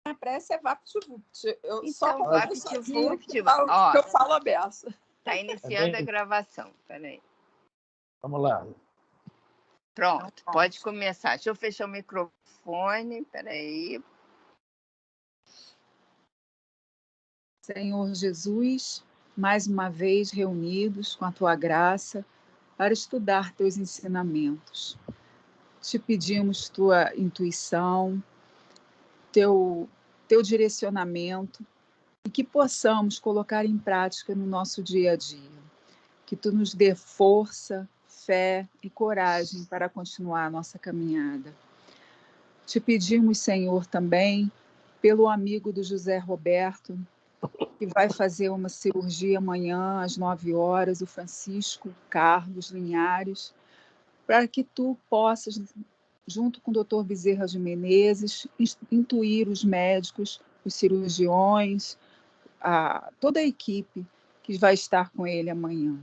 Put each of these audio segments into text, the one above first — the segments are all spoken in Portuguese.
A prece é VaptVupt. Eu Então, só VaptVupt, que eu falo a beça. Está iniciando a gravação. Peraí. Vamos lá. Pronto, pode começar. Deixa eu fechar o microfone. Peraí. Senhor Jesus, mais uma vez reunidos com a Tua graça para estudar Teus ensinamentos. Te pedimos Tua intuição, Teu direcionamento e que possamos colocar em prática no nosso dia a dia. Que Tu nos dê força, fé e coragem para continuar a nossa caminhada. Te pedimos, Senhor, também pelo amigo do José Roberto, que vai fazer uma cirurgia amanhã às 9 horas, o Francisco Carlos Linhares, para que Tu possas, junto com o Dr. Bezerra de Menezes, intuir os médicos, os cirurgiões, toda a equipe que vai estar com ele amanhã.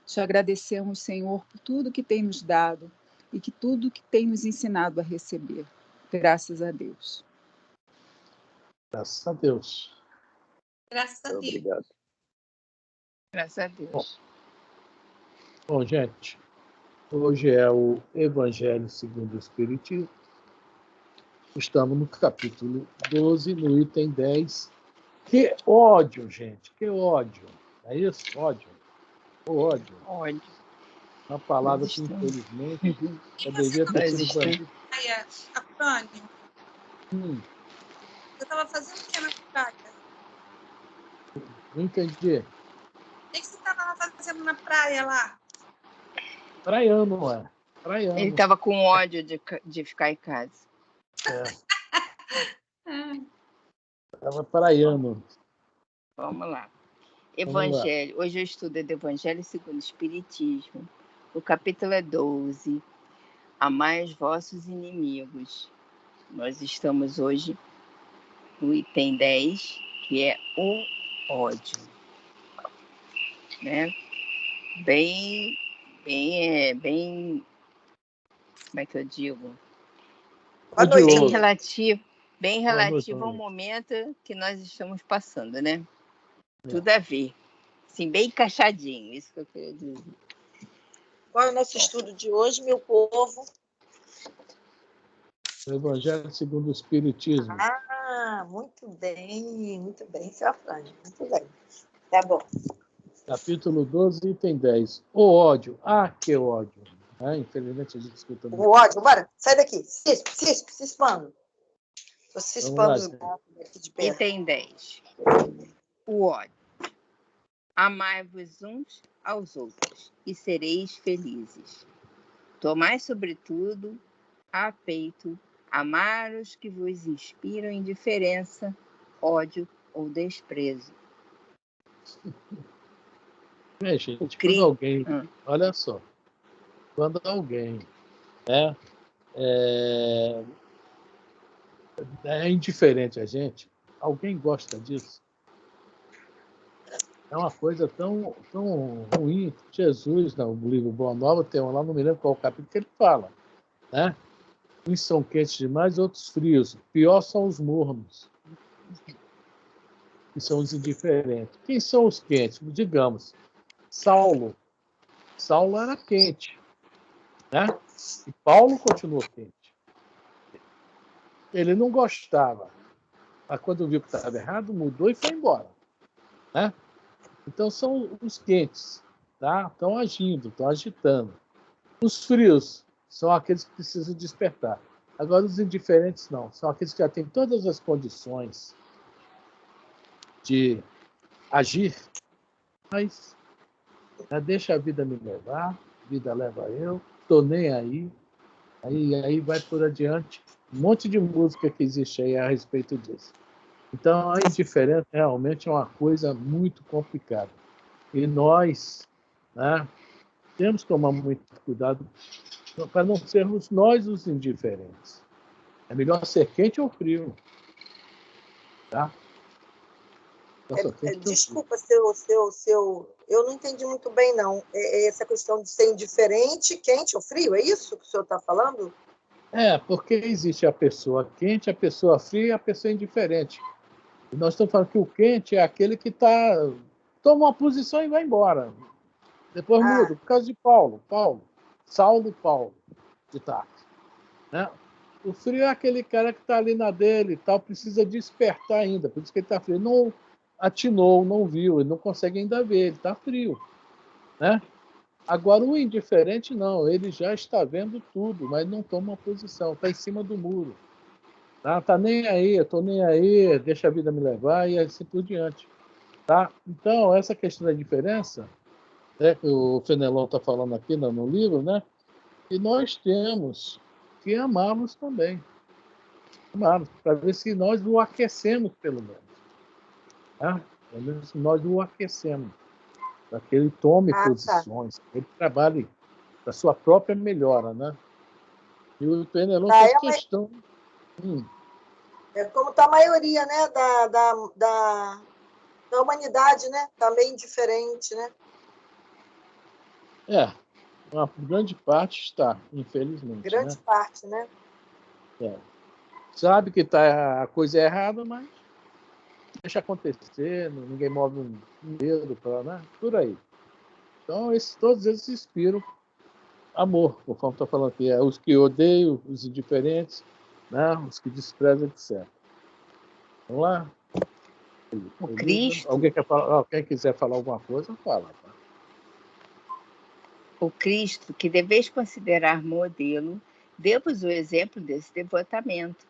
Te agradecemos, Senhor, por tudo que tem nos dado e que tudo que tem nos ensinado a receber. Graças a Deus. Graças a Deus. Graças a Deus. Obrigado. Graças a Deus. Bom, gente, hoje é o Evangelho segundo o Espiritismo. Estamos no capítulo 12, no item 10. Que ódio, gente, que ódio. É isso? Ódio. O ódio. Ódio. Uma palavra que, infelizmente, poderia ter sido bandida. Afrânio, eu estava fazendo o que na praia? Não entendi. O que você estava fazendo na praia lá? Praiano, ué. Praiano. Ele estava com ódio de ficar em casa. Estava praiano. Vamos lá. Evangelho. Hoje eu estudo do Evangelho segundo o Espiritismo. O capítulo é 12. Amai os vossos inimigos. Nós estamos hoje no item 10, que é o ódio. Né? Bem, como é que eu digo? Bem relativo ao momento que nós estamos passando, né? Tudo a ver. Assim, bem encaixadinho, isso que eu queria dizer. Qual é o nosso estudo de hoje, meu povo? O Evangelho segundo o Espiritismo. Muito bem, seu Afrânio, muito bem. Tá bom. Capítulo 12, item 10. O ódio. Que ódio. Infelizmente a gente escuta muito. O ódio, bora, sai daqui. Cispando. Estou cispando os gatos aqui de perto. Item 10. O ódio. Amai-vos uns aos outros e sereis felizes. Tomai, sobretudo, a peito, amar os que vos inspiram indiferença, ódio ou desprezo. Gente, quando alguém... Olha só. Quando alguém é indiferente a gente, alguém gosta disso? É uma coisa tão ruim. Jesus, no livro Boa Nova, tem um lá, não me lembro qual capítulo, que ele fala, né? Uns são quentes demais, outros frios. Pior são os mornos, que são os indiferentes. Quem são os quentes? Digamos, Saulo. Saulo era quente, né? E Paulo continuou quente. Ele não gostava. Mas quando viu que estava errado, mudou e foi embora, né? Então são os quentes, tá? Estão agindo, estão agitando. Os frios são aqueles que precisam despertar. Agora os indiferentes não, são aqueles que já têm todas as condições de agir, mas deixa a vida me levar, a vida leva eu, estou nem aí. Aí vai por adiante. Um monte de música que existe aí a respeito disso. Então, a indiferença realmente é uma coisa muito complicada. E nós, né, temos que tomar muito cuidado para não sermos nós os indiferentes. É melhor ser quente ou frio. Tá? Desculpa, eu não entendi muito bem, não. Essa questão de ser indiferente, quente ou frio, é isso que o senhor está falando? Porque existe a pessoa quente, a pessoa fria e a pessoa indiferente. E nós estamos falando que o quente é aquele que toma uma posição e vai embora. Depois muda. Por causa de Saulo Paulo, de Tarso. Né? O frio é aquele cara que está ali na dele e tal, precisa despertar ainda. Por isso que ele está frio. Não atinou, não viu, ele não consegue ainda ver, ele está frio. Né? Agora, o indiferente, não. Ele já está vendo tudo, mas não toma uma posição. Está em cima do muro. Tá nem aí, eu estou nem aí, deixa a vida me levar e assim por diante. Tá? Então, essa questão da diferença, que o Fenelon está falando aqui no livro, né? E nós temos que amá-los também. Amá-los, para ver se nós o aquecemos, pelo menos. Tá? Pelo menos nós o aquecemos. Para que ele tome posições, que ele trabalhe da sua própria melhora, né? E o Fenelon faz questão. É como está a maioria, né, da humanidade, né? Também diferente, né? Uma grande parte está, infelizmente. Grande parte, né? Sabe que a coisa é errada, mas deixa acontecer, ninguém move um dedo para, né? Por aí. Então, todos eles inspiram amor, conforme está falando aqui. Os que odeiam, os indiferentes, né? Os que desprezam, etc. Vamos lá? O Cristo. Alguém quer falar? Quem quiser falar alguma coisa, fala. Tá? O Cristo, que deveis considerar modelo, deu-vos o exemplo desse devotamento.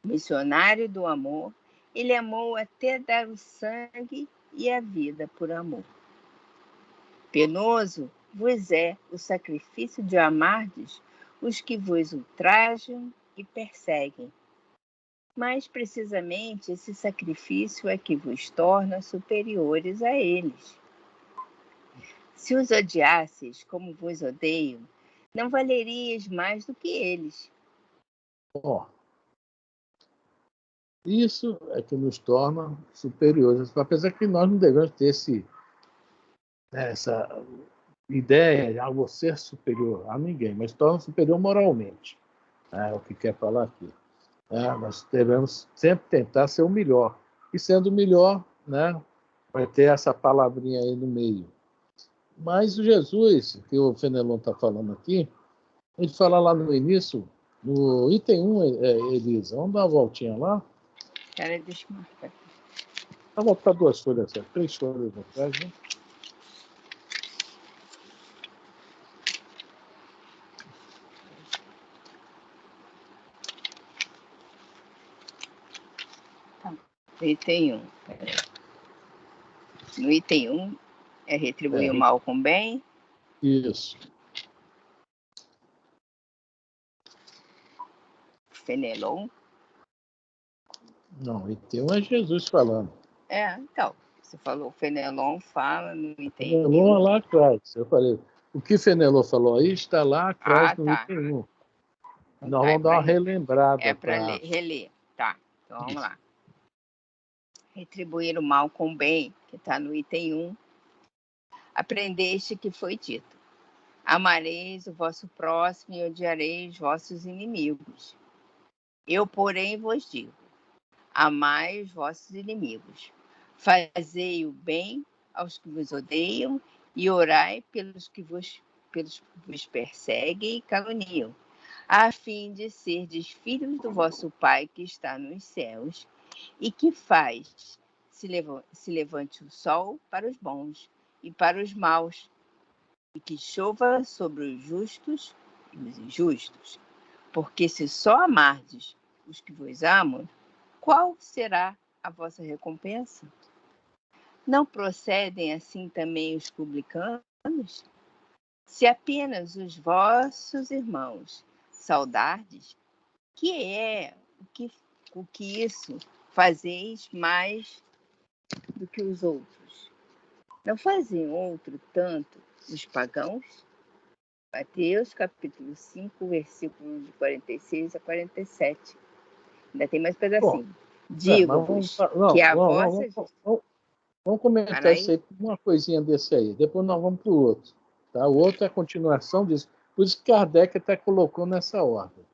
Missionário do amor, ele amou até dar o sangue e a vida por amor. Penoso vos é o sacrifício de amardes os que vos ultrajam e perseguem. Mas, precisamente, esse sacrifício é que vos torna superiores a eles. Se os odiasseis como vos odeiam, não valerias mais do que eles. Isso é que nos torna superiores, apesar que nós não devemos ter essa ideia de algo ser superior a ninguém, mas torna superior moralmente. É o que quer falar aqui. Nós devemos sempre tentar ser o melhor. E sendo o melhor, né, vai ter essa palavrinha aí no meio. Mas o Jesus, que o Fenelon está falando aqui, ele fala lá no início, no item 1, Elisa, vamos dar uma voltinha lá? Cara, deixa eu marcar. Vou voltar 2 folhas, 3 folhas atrás, né? Item 1. No item 1, é retribuir o mal com bem. Isso. Fenelon. Não, item 1 é Jesus falando. Então, você falou, Fenelon fala no item 1. Fenelon lá atrás. Eu falei, o que Fenelon falou aí está lá atrás no item 1. Nós vamos dar uma relembrada. É para reler. Tá, então vamos lá. Retribuir o mal com o bem, que está no item 1. Aprendeste que foi dito: amareis o vosso próximo e odiareis vossos inimigos. Eu, porém, vos digo: amai os vossos inimigos. Fazei o bem aos que vos odeiam e orai pelos que vos perseguem e caluniam, a fim de serdes filhos do vosso Pai que está nos céus, e que faz se levante o sol para os bons e para os maus, e que chova sobre os justos e os injustos. Porque se só amardes os que vos amam, qual será a vossa recompensa? Não procedem assim também os publicanos? Se apenas os vossos irmãos saudardes, o que isso fazeis mais do que os outros? Não fazem outro tanto os pagãos? Mateus capítulo 5, versículos de 46 a 47. Ainda tem mais pedacinho. Digo-vos que a vossa... Vamos comentar isso aí, uma coisinha desse aí. Depois nós vamos para o outro. Tá? O outro é a continuação disso. Por isso que Kardec até colocou nessa ordem.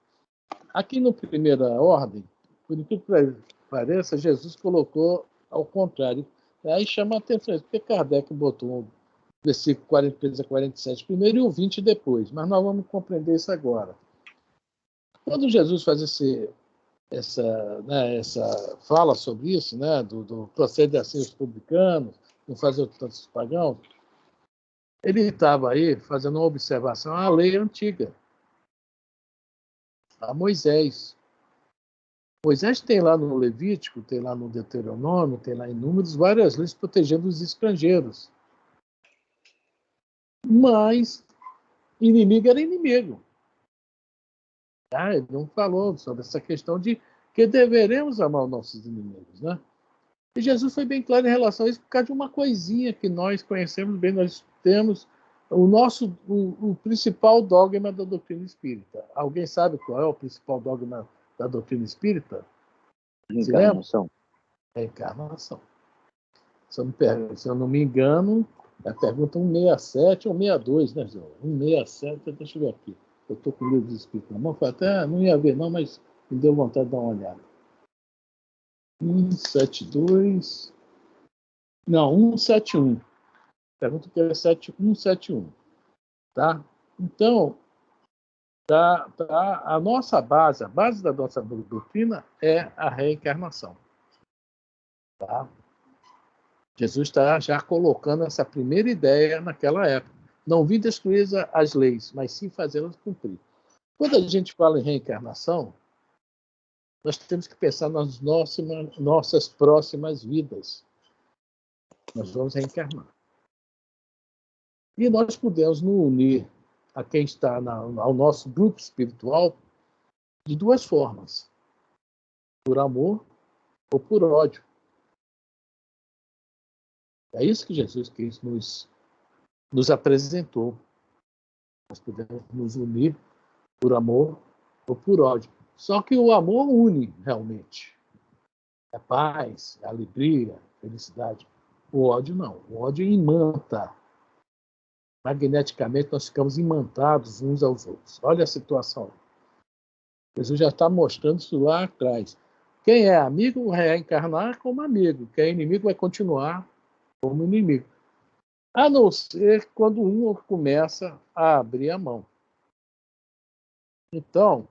Aqui no Primeira Ordem, por incrível que pareça, Jesus colocou ao contrário. Aí chama a atenção isso, porque Kardec botou o versículo 43 a 47 primeiro e o 20 depois. Mas nós vamos compreender isso agora. Quando Jesus faz essa fala sobre isso, né, do proceder assim os publicanos, não fazer tantos pagãos, ele estava aí fazendo uma observação à lei antiga, a Moisés. Moisés tem lá no Levítico, tem lá no Deuteronômio, tem lá em Números, várias leis protegendo os estrangeiros. Mas inimigo era inimigo. Ele não falou sobre essa questão de que deveremos amar os nossos inimigos, né? E Jesus foi bem claro em relação a isso por causa de uma coisinha que nós conhecemos bem, nós temos o principal dogma da doutrina espírita. Alguém sabe qual é o principal dogma da doutrina espírita? Reencarnação. Reencarnação. Se eu não me engano, é a pergunta 167 ou 62, né, João? 167, deixa eu ver aqui. Eu estou com o livro de espírito na mão, até não ia ver não, mas me deu vontade de dar uma olhada. 172... Não, 171. Pergunta que é 171. Tá? Então, a nossa base, a base da nossa doutrina é a reencarnação. Tá? Jesus está já colocando essa primeira ideia naquela época. Não vim destruir as leis, mas sim fazê-las cumprir. Quando a gente fala em reencarnação, nós temos que pensar nas nossas próximas vidas. Nós vamos reencarnar. E nós podemos nos unir a quem está ao nosso grupo espiritual de duas formas: por amor ou por ódio. É isso que Jesus Cristo nos apresentou. Nós podemos nos unir por amor ou por ódio. Só que o amor une realmente. É paz, é alegria, felicidade. O ódio não. O ódio imanta. Magneticamente nós ficamos imantados uns aos outros. Olha a situação. Jesus já está mostrando isso lá atrás. Quem é amigo vai reencarnar como amigo. Quem é inimigo vai continuar como inimigo. A não ser quando um começa a abrir a mão. Então,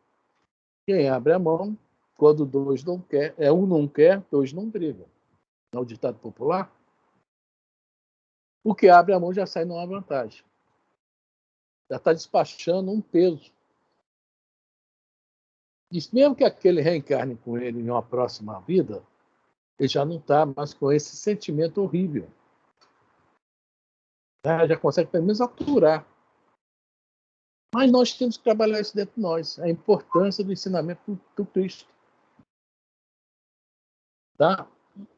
quem abre a mão, quando dois não quer, um não quer, dois não brigam. Não é o ditado popular? O que abre a mão já sai numa vantagem. Já está despachando um peso. E mesmo que aquele reencarne com ele em uma próxima vida, ele já não está mais com esse sentimento horrível. Já consegue pelo menos aturar. Mas nós temos que trabalhar isso dentro de nós, a importância do ensinamento do Cristo. Tá?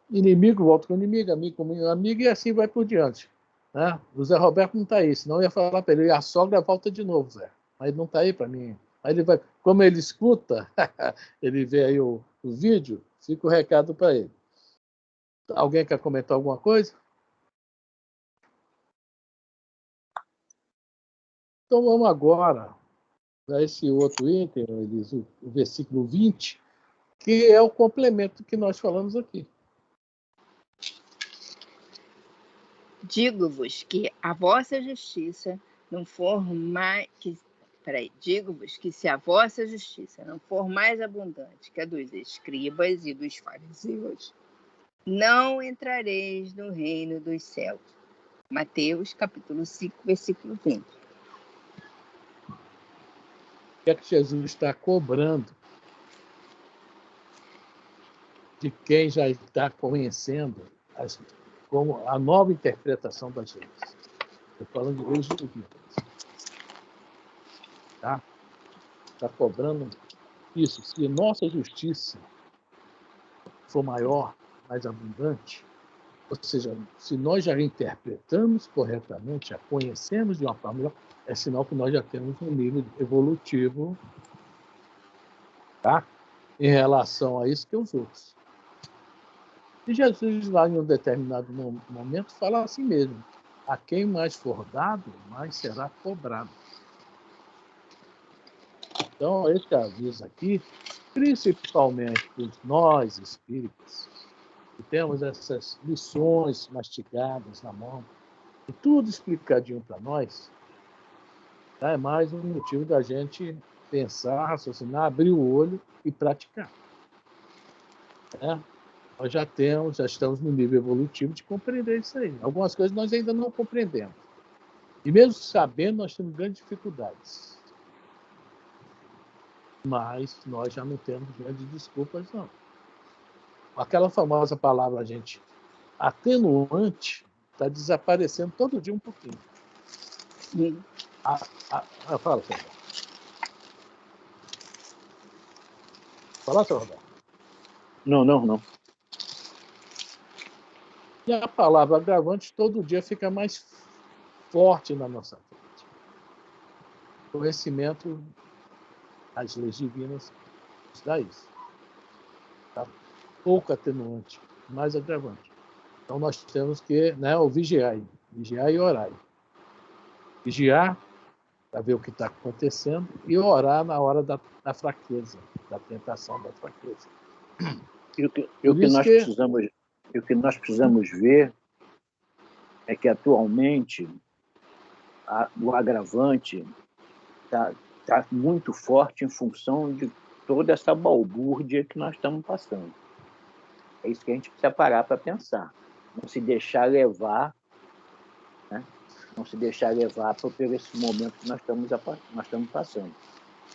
Inimigo volta com inimigo, amigo com amigo, e assim vai por diante. Né? O Zé Roberto não está aí, senão eu ia falar para ele, e a sogra volta de novo, Zé. Mas ele não está aí para mim. Aí ele vai, como ele escuta, ele vê aí o vídeo, fica o recado para ele. Alguém quer comentar alguma coisa? Então vamos agora para esse outro item, o versículo 20, que é o complemento que nós falamos aqui. Digo-vos que a vossa justiça não for mais... Digo-vos que se a vossa justiça não for mais abundante que a dos escribas e dos fariseus, não entrareis no reino dos céus. Mateus, capítulo 5, versículo 20. O que é que Jesus está cobrando de quem já está conhecendo como a nova interpretação das leis? Estou falando de leis divinas. Tá? Está cobrando isso. Se nossa justiça for maior, mais abundante, ou seja, se nós já interpretamos corretamente, já conhecemos de uma forma melhor, é sinal que nós já temos um nível evolutivo, tá? Em relação a isso que os outros. E Jesus, lá em um determinado momento, fala assim mesmo: a quem mais for dado, mais será cobrado. Então, esse aviso aqui, principalmente para nós espíritas, que temos essas lições mastigadas na mão, e tudo explicadinho para nós, é mais um motivo da gente pensar, raciocinar, abrir o olho e praticar. Né? Nós já estamos no nível evolutivo de compreender isso aí. Algumas coisas nós ainda não compreendemos. E mesmo sabendo, nós temos grandes dificuldades. Mas nós já não temos grandes desculpas, não. Aquela famosa palavra, gente, atenuante, está desaparecendo todo dia um pouquinho. Fala, senhor. Fala, senhor Roberto. Não. E a palavra agravante todo dia fica mais forte na nossa frente. Conhecimento, as leis divinas, nos dá isso. Tá? Pouco atenuante, mais agravante. Então nós temos que, né, vigiar e orar. Vigiar para ver o que está acontecendo e orar na hora da fraqueza, da tentação da fraqueza. E o que nós precisamos ver é que atualmente o agravante está muito forte em função de toda essa balbúrdia que nós estamos passando. É isso que a gente precisa parar para pensar. Não se deixar levar, né? Não se deixar levar por esse momento que nós estamos passando.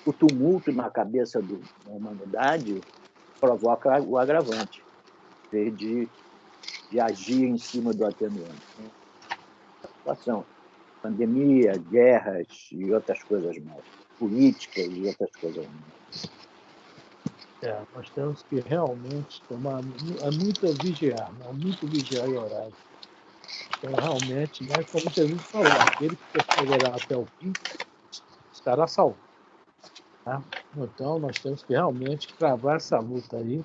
O tumulto na cabeça da humanidade provoca o agravante, em vez de agir em cima do atenuante. Né? Situação, pandemia, guerras e outras coisas mais, políticas e outras coisas mais. Nós temos que realmente tomar muito vigiar, né? Muito vigiar e orar. Então, realmente, né, como Jesus falou, aquele que perseverar até o fim estará salvo. Tá? Então, nós temos que realmente travar essa luta aí.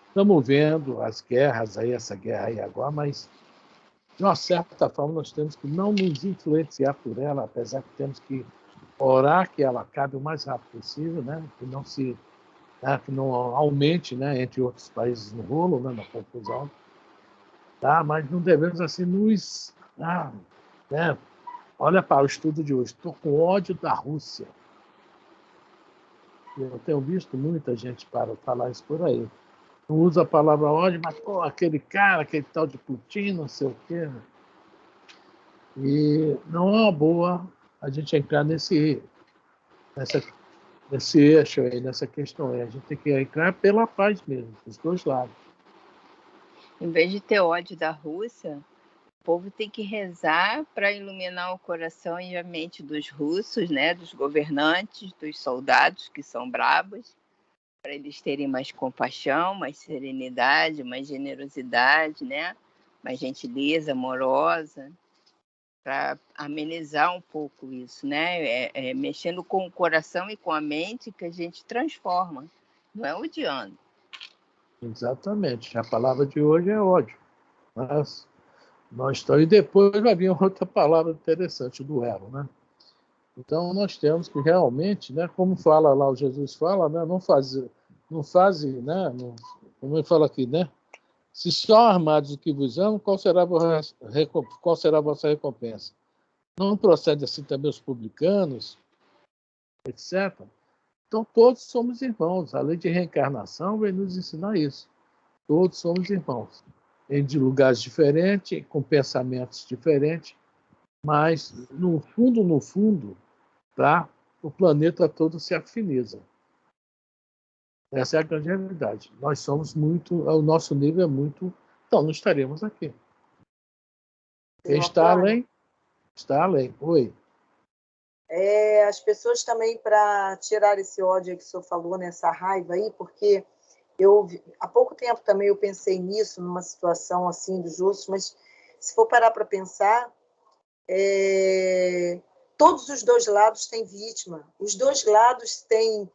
Estamos vendo as guerras aí, essa guerra aí agora, mas, de uma certa forma, nós temos que não nos influenciar por ela, apesar que temos que orar que ela acabe o mais rápido possível, né? Que não aumente, né, entre outros países no rolo, né, na confusão. Tá? Mas não devemos assim nos... né? Olha para o estudo de hoje. Estou com ódio da Rússia. Eu tenho visto muita gente para falar isso por aí. Não usa a palavra ódio, mas pô, aquele cara, aquele tal de Putin, não sei o quê. E não é uma boa a gente entrar nesse eixo aí, nessa questão aí. A gente tem que entrar pela paz mesmo, dos dois lados. Em vez de ter ódio da Rússia, o povo tem que rezar para iluminar o coração e a mente dos russos, né, dos governantes, dos soldados que são bravos, para eles terem mais compaixão, mais serenidade, mais generosidade, né, mais gentileza, amorosa, para amenizar um pouco isso, né? Mexendo com o coração e com a mente que a gente transforma, não é odiando. Exatamente. A palavra de hoje é ódio. Mas e depois vai vir outra palavra interessante, o duelo, né? Então nós temos que realmente, né, como fala lá, o Jesus fala, né, não faze, né, como ele fala aqui, né? Se só armados o que vos amam, qual será a vossa recompensa? Não procede assim também os publicanos, etc. Então todos somos irmãos. A lei de reencarnação vem nos ensinar isso. Todos somos irmãos. De lugares diferentes, com pensamentos diferentes, mas no fundo, tá? O planeta todo se afiniza. Essa é a grande realidade. Nós somos o nosso nível é muito, então não estaremos aqui. Quem está além, está além. Oi. As pessoas também, para tirar esse ódio que o senhor falou, nessa raiva aí, porque há pouco tempo também eu pensei nisso, numa situação assim dos russos, mas se for parar para pensar, todos os dois lados têm vítima. Os dois lados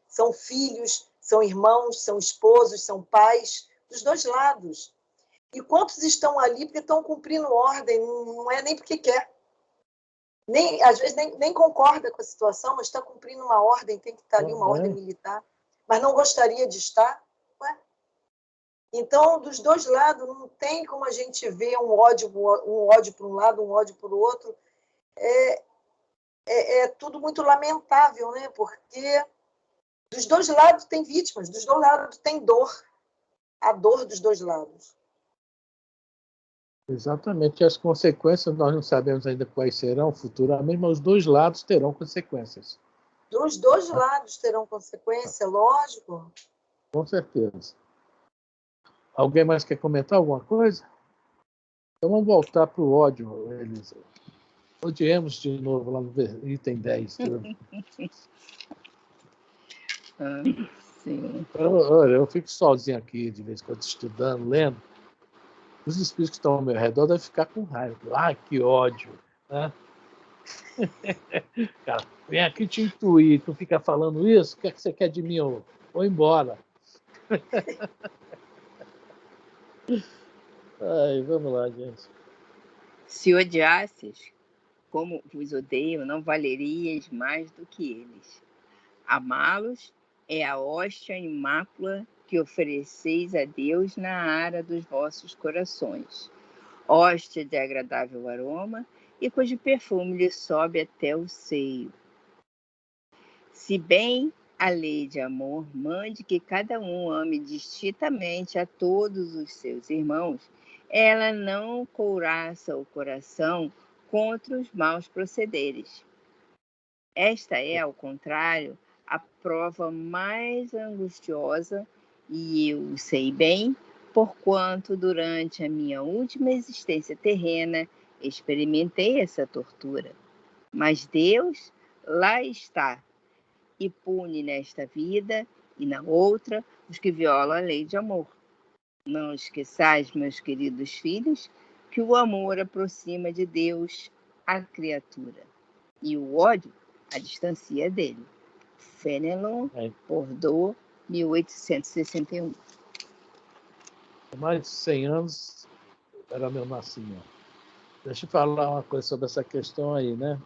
são filhos, são irmãos, são esposos, são pais, dos dois lados. E quantos estão ali porque estão cumprindo ordem, não é nem porque quer. às vezes nem concorda com a situação, mas está cumprindo uma ordem, tem que estar ali, uma ordem militar, mas não gostaria de estar. Ué? Então, dos dois lados, não tem como a gente ver um ódio para um lado, um ódio para o outro. É tudo muito lamentável, né? Porque dos dois lados tem vítimas, dos dois lados tem dor. A dor dos dois lados. Exatamente. E as consequências nós não sabemos ainda quais serão futuramente, mas os dois lados terão consequências. Dos dois lados terão consequência, lógico. Com certeza. Alguém mais quer comentar alguma coisa? Então vamos voltar para o ódio, Elisa. Odiemos de novo lá no item 10. Sim. Eu fico sozinho aqui, de vez em quando, estudando, lendo. Os espíritos que estão ao meu redor devem ficar com raiva. Ai, que ódio. Né? Cara, vem aqui te intuir, tu fica falando isso, o que é que você quer de mim? Vou embora. Ai, vamos lá, gente. Se odiasses, como vos odeio, não valerias mais do que eles. Amá-los é a hóstia imácula que ofereceis a Deus na ara dos vossos corações. Hóstia de agradável aroma e cujo perfume lhe sobe até o seio. Se bem a lei de amor mande que cada um ame distintamente a todos os seus irmãos, ela não couraça o coração contra os maus procederes. Esta é, ao contrário, a prova mais angustiosa, e eu o sei bem, porquanto durante a minha última existência terrena experimentei essa tortura. Mas Deus lá está e pune nesta vida e na outra os que violam a lei de amor. Não esqueçais, meus queridos filhos, que o amor aproxima de Deus a criatura e o ódio a distancia dele. Fenelon, Bordeaux, 1861. Há mais de 100 anos era meu nascimento. Deixa eu falar uma coisa sobre essa questão aí, né?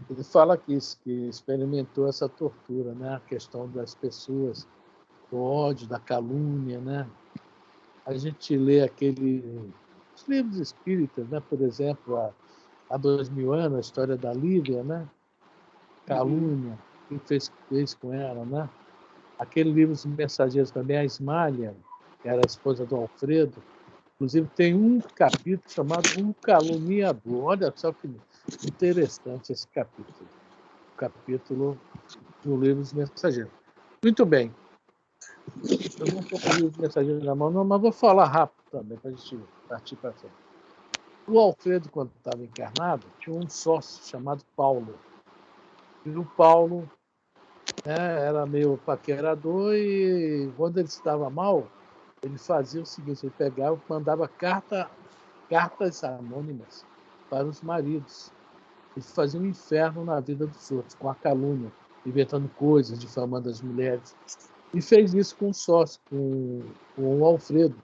Ele fala que experimentou essa tortura, né? A questão das pessoas, do ódio, da calúnia, né? A gente lê os livros espíritas, né? Por exemplo, há 2000 anos, a história da Lívia, né? Calúnia, quem fez com ela, né? Aquele livro Os Mensageiros também, a Ismália, que era a esposa do Alfredo, inclusive tem um capítulo chamado Um Caluniador. Olha só que interessante esse capítulo. O capítulo do livro Os Mensageiros. Muito bem. Eu não estou com o livro Os Mensageiros na mão, não, mas vou falar rápido também, para a gente partir para frente. O Alfredo, quando estava encarnado, tinha um sócio chamado Paulo. E o Paulo era meio paquerador e quando ele estava mal, ele fazia o seguinte, ele pegava, mandava cartas anônimas para os maridos. Ele fazia um inferno na vida dos outros, com a calúnia, inventando coisas, difamando as mulheres. E fez isso com o sócio, com o Alfredo.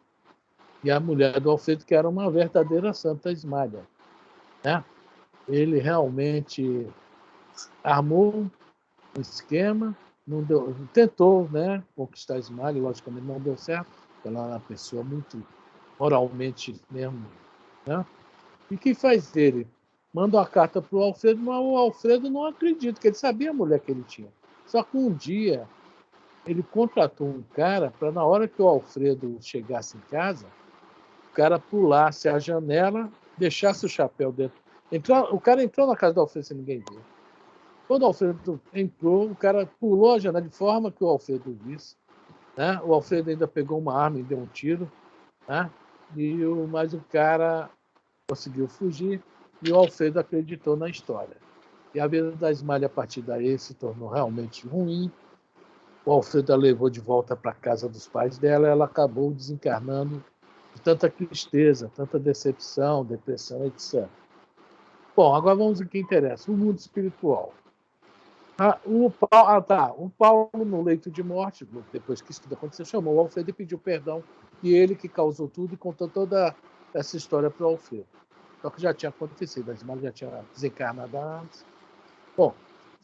E a mulher do Alfredo, que era uma verdadeira Santa Ismália. Né? Ele realmente armou um esquema, tentou, né, conquistar a Ismália, logicamente não deu certo, ela era uma pessoa muito moralmente mesmo. Né? E o que faz ele? Manda uma carta para o Alfredo, mas o Alfredo não acredita, porque ele sabia a mulher que ele tinha. Só que um dia ele contratou um cara para, na hora que o Alfredo chegasse em casa, o cara pulasse a janela, deixasse o chapéu dentro. O cara entrou na casa do Alfredo sem ninguém ver. Quando o Alfredo entrou, o cara pulou a janela de forma que o Alfredo visse. Né? O Alfredo ainda pegou uma arma e deu um tiro. Né? Mas o cara conseguiu fugir e o Alfredo acreditou na história. E a vida da Ismália, a partir daí, se tornou realmente ruim. O Alfredo a levou de volta para a casa dos pais dela, ela acabou desencarnando de tanta tristeza, tanta decepção, depressão, etc. Bom, agora vamos ao que interessa, o mundo espiritual. O Paulo, no leito de morte, depois que isso tudo aconteceu, chamou o Alfredo e pediu perdão, e ele que causou tudo e contou toda essa história para o Alfredo. Só que já tinha acontecido, a Ismália já tinha desencarnado antes. Bom,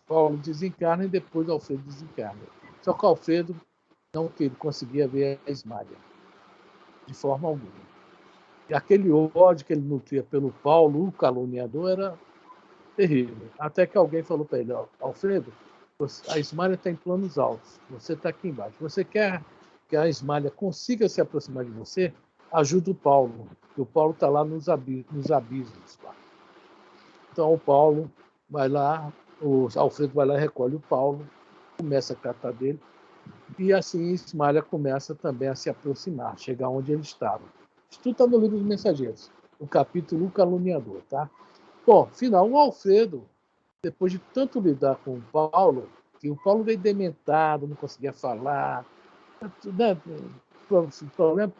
Paulo desencarna e depois Alfredo desencarna. Só que Alfredo não conseguia ver a Ismália, de forma alguma. E aquele ódio que ele nutria pelo Paulo, o caluniador, era terrível. Até que alguém falou para ele: Alfredo, a Ismália está em planos altos, você está aqui embaixo. Você quer que a Ismália consiga se aproximar de você? Ajuda o Paulo, porque o Paulo está lá nos abismos. Lá. Então o Paulo vai lá, o Alfredo vai lá e recolhe o Paulo, começa a tratar dele, e assim Ismália começa também a se aproximar, chegar onde ele estava. Isso tudo está no livro dos Mensageiros, o capítulo O Caluniador, tá? Bom, final, o Alfredo, depois de tanto lidar com o Paulo, que o Paulo veio dementado, não conseguia falar, né? Problema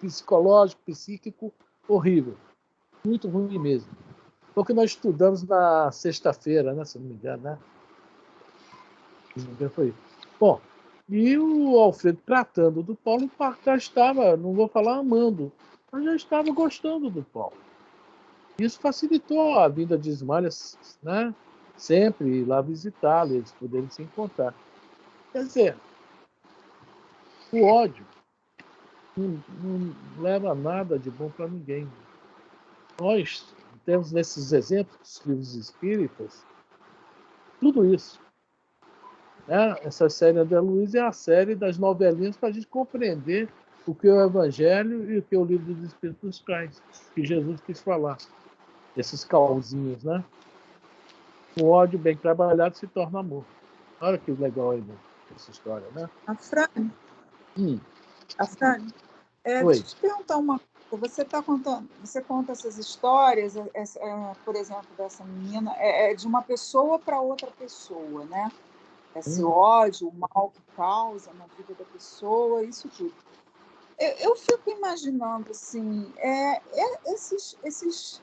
psicológico, psíquico, horrível, muito ruim mesmo. Foi o que nós estudamos na sexta-feira, né, se não me engano, né? Foi. Bom, e o Alfredo, tratando do Paulo, já estava, não vou falar amando, mas já estava gostando do Paulo. Isso facilitou a vida de Ismália, né? Sempre ir lá visitá-lo, eles poderem se encontrar. Quer dizer, o ódio não leva nada de bom para ninguém. Nós temos nesses exemplos dos livros espíritas tudo isso. Né? Essa série André Luiz é a série das novelinhas para a gente compreender o que é o Evangelho e o que é o livro dos Espíritos traz, que Jesus quis falar. Esses cauzinhos, né? O ódio bem trabalhado se torna amor. Olha que legal aí, essa história, né? Afrânio, deixa eu te perguntar uma coisa. Você está contando, você conta essas histórias, por exemplo, dessa menina, de uma pessoa para outra pessoa, né? Esse ódio, o mal que causa na vida da pessoa, isso tudo. Eu fico imaginando assim, esses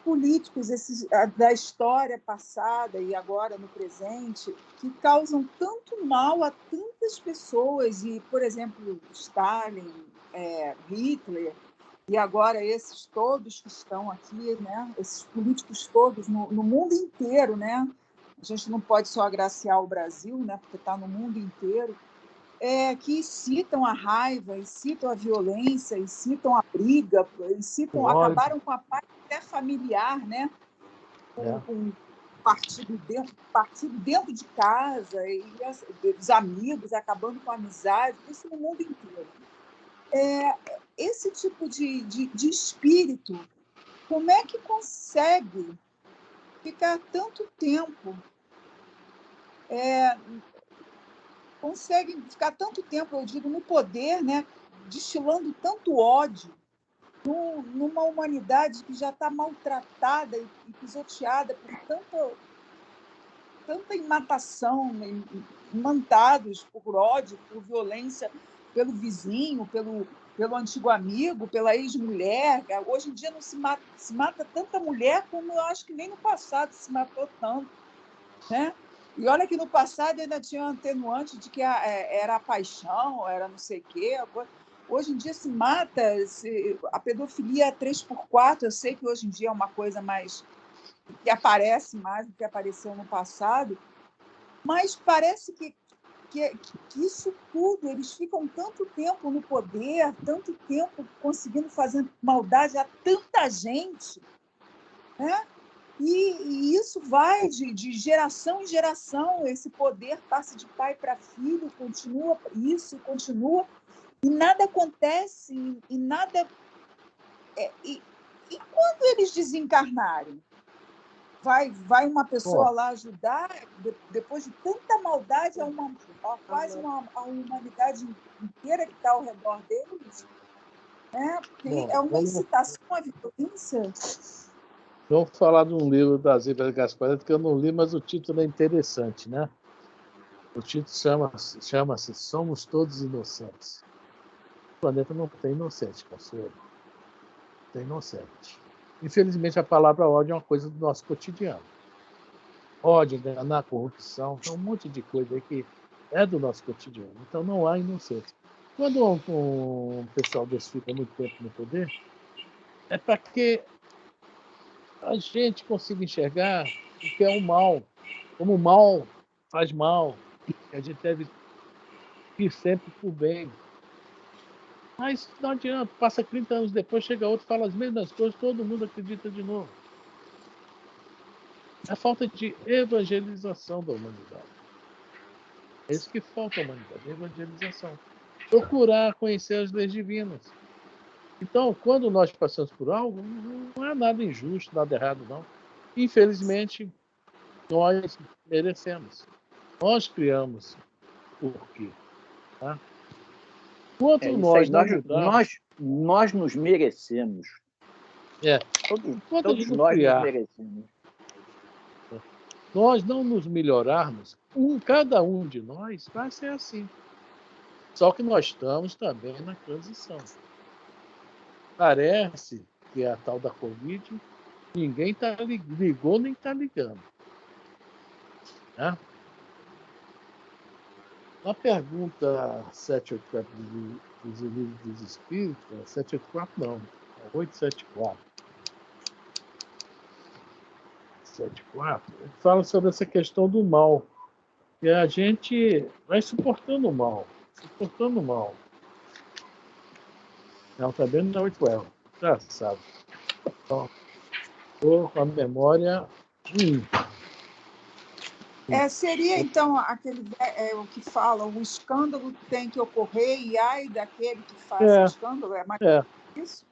políticos da história passada e agora no presente, que causam tanto mal a tantas pessoas, e, por exemplo, Stalin, Hitler, e agora esses todos que estão aqui, né? Esses políticos todos no mundo inteiro, né? A gente não pode só agraciar o Brasil, né? Porque está no mundo inteiro, que incitam a raiva, incitam a violência, incitam a briga, acabaram com a paz até familiar, né? Com partido dentro de casa, e os amigos acabando com a amizade, isso no mundo inteiro. Esse tipo de espírito, como é que consegue ficar tanto tempo, eu digo, no poder, né, destilando tanto ódio numa humanidade que já está maltratada e pisoteada por tanta imatação, imantados por ódio, por violência, pelo vizinho, pelo antigo amigo, pela ex-mulher. Hoje em dia não se mata tanta mulher como eu acho que nem no passado se matou tanto, né? E olha que no passado ainda tinha um atenuante de que era a paixão, era não sei o quê. Hoje em dia se mata, a pedofilia 3x4, eu sei que hoje em dia é uma coisa mais que aparece mais do que apareceu no passado, mas parece que isso tudo, eles ficam tanto tempo no poder, tanto tempo conseguindo fazer maldade a tanta gente, né? E isso vai de geração em geração, esse poder passa de pai para filho, continua, e nada acontece, e nada... E quando eles desencarnarem? Vai uma pessoa lá ajudar, depois de tanta maldade, quase a humanidade inteira que está ao redor deles? Porque é uma incitação à violência. Vamos falar de um livro da Zíbia Gasparetti que eu não li, mas o título é interessante, né? O título chama-se Somos Todos Inocentes. O planeta não tem inocente, Consuelo. Não tem inocente. Infelizmente, a palavra ódio é uma coisa do nosso cotidiano. Ódio, enganar, corrupção, tem um monte de coisa aí que é do nosso cotidiano. Então, não há inocência. Quando um pessoal desse fica muito tempo no poder, é para que a gente consiga enxergar o que é o mal, como o mal faz mal, que a gente deve ir sempre por bem. Mas não adianta, passa 30 anos depois, chega outro, fala as mesmas coisas, todo mundo acredita de novo. É falta de evangelização da humanidade. É isso que falta à humanidade, evangelização. Procurar conhecer as leis divinas. Então, quando nós passamos por algo, não é nada injusto, nada errado, não. Infelizmente, nós merecemos. Nós criamos por quê? Tá? Quanto Isso aí, nós não mudarmos... nós nos merecemos. Todos nós nos merecemos. Nós não nos melhorarmos, cada um de nós vai ser assim. Só que nós estamos também na transição. Parece que a tal da Covid, ninguém ligou nem está ligando. Né? Na pergunta 784 dos livros dos Espíritos, 784 não, 874. 74, fala sobre essa questão do mal. E a gente vai suportando o mal. Não, tá bem na 8 ela. Já sabe. Então, estou com a memória ruim. Seria, então, o que fala, o escândalo tem que ocorrer e ai daquele que faz escândalo? É mais isso?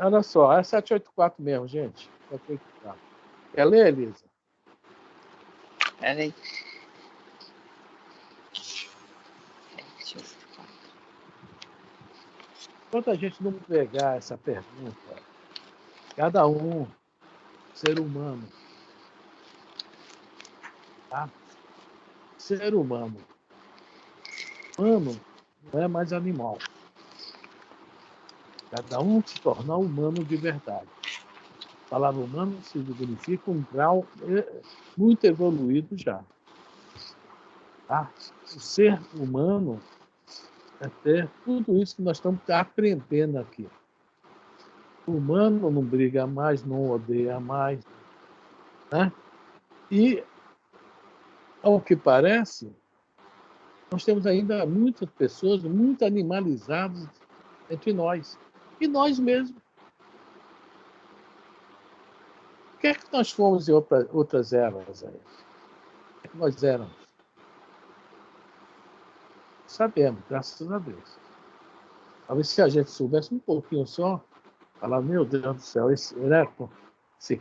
Olha só, é 784 mesmo, gente. 784. Quer ler, Elisa? Peraí. Enquanto a gente não pegar essa pergunta, cada um, ser humano, tá? Ser humano não é mais animal. Cada um se tornar humano de verdade. A palavra humano significa um grau muito evoluído já. Tá? O ser humano é ter tudo isso que nós estamos aprendendo aqui. O humano não briga mais, não odeia mais. Né? E, ao que parece, nós temos ainda muitas pessoas muito animalizadas entre nós. E nós mesmos. O que é que nós fomos em outras eras aí? O que é que nós éramos? Sabemos, graças a Deus. Talvez se a gente soubesse um pouquinho só, falar, meu Deus do céu, esse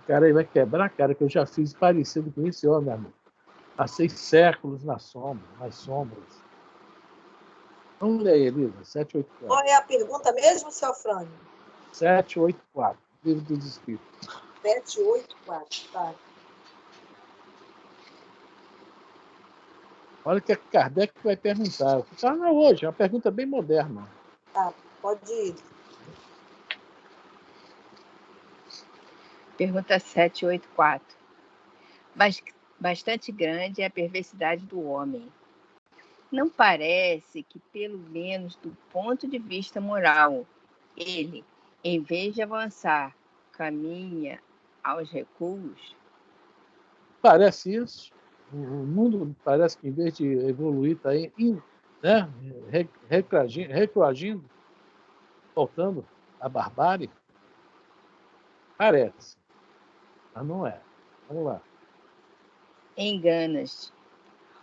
cara aí vai quebrar a cara, que eu já fiz parecido com esse homem, amigo. Passei séculos nas sombras. Vamos ler aí, Elisa, 784. Qual é a pergunta mesmo, seu Frânio? 784, Livro dos Espíritos. 784, tá. Olha o que Kardec vai perguntar. Hoje, é uma pergunta bem moderna. Tá, pode ir. Pergunta 784. Bastante grande é a perversidade do homem. Não parece que, pelo menos do ponto de vista moral, ele, em vez de avançar, caminha aos recuos? Parece isso. O mundo parece que, em vez de evoluir, está né, retroagindo, voltando à barbárie. Parece. Mas não é. Vamos lá. Enganas.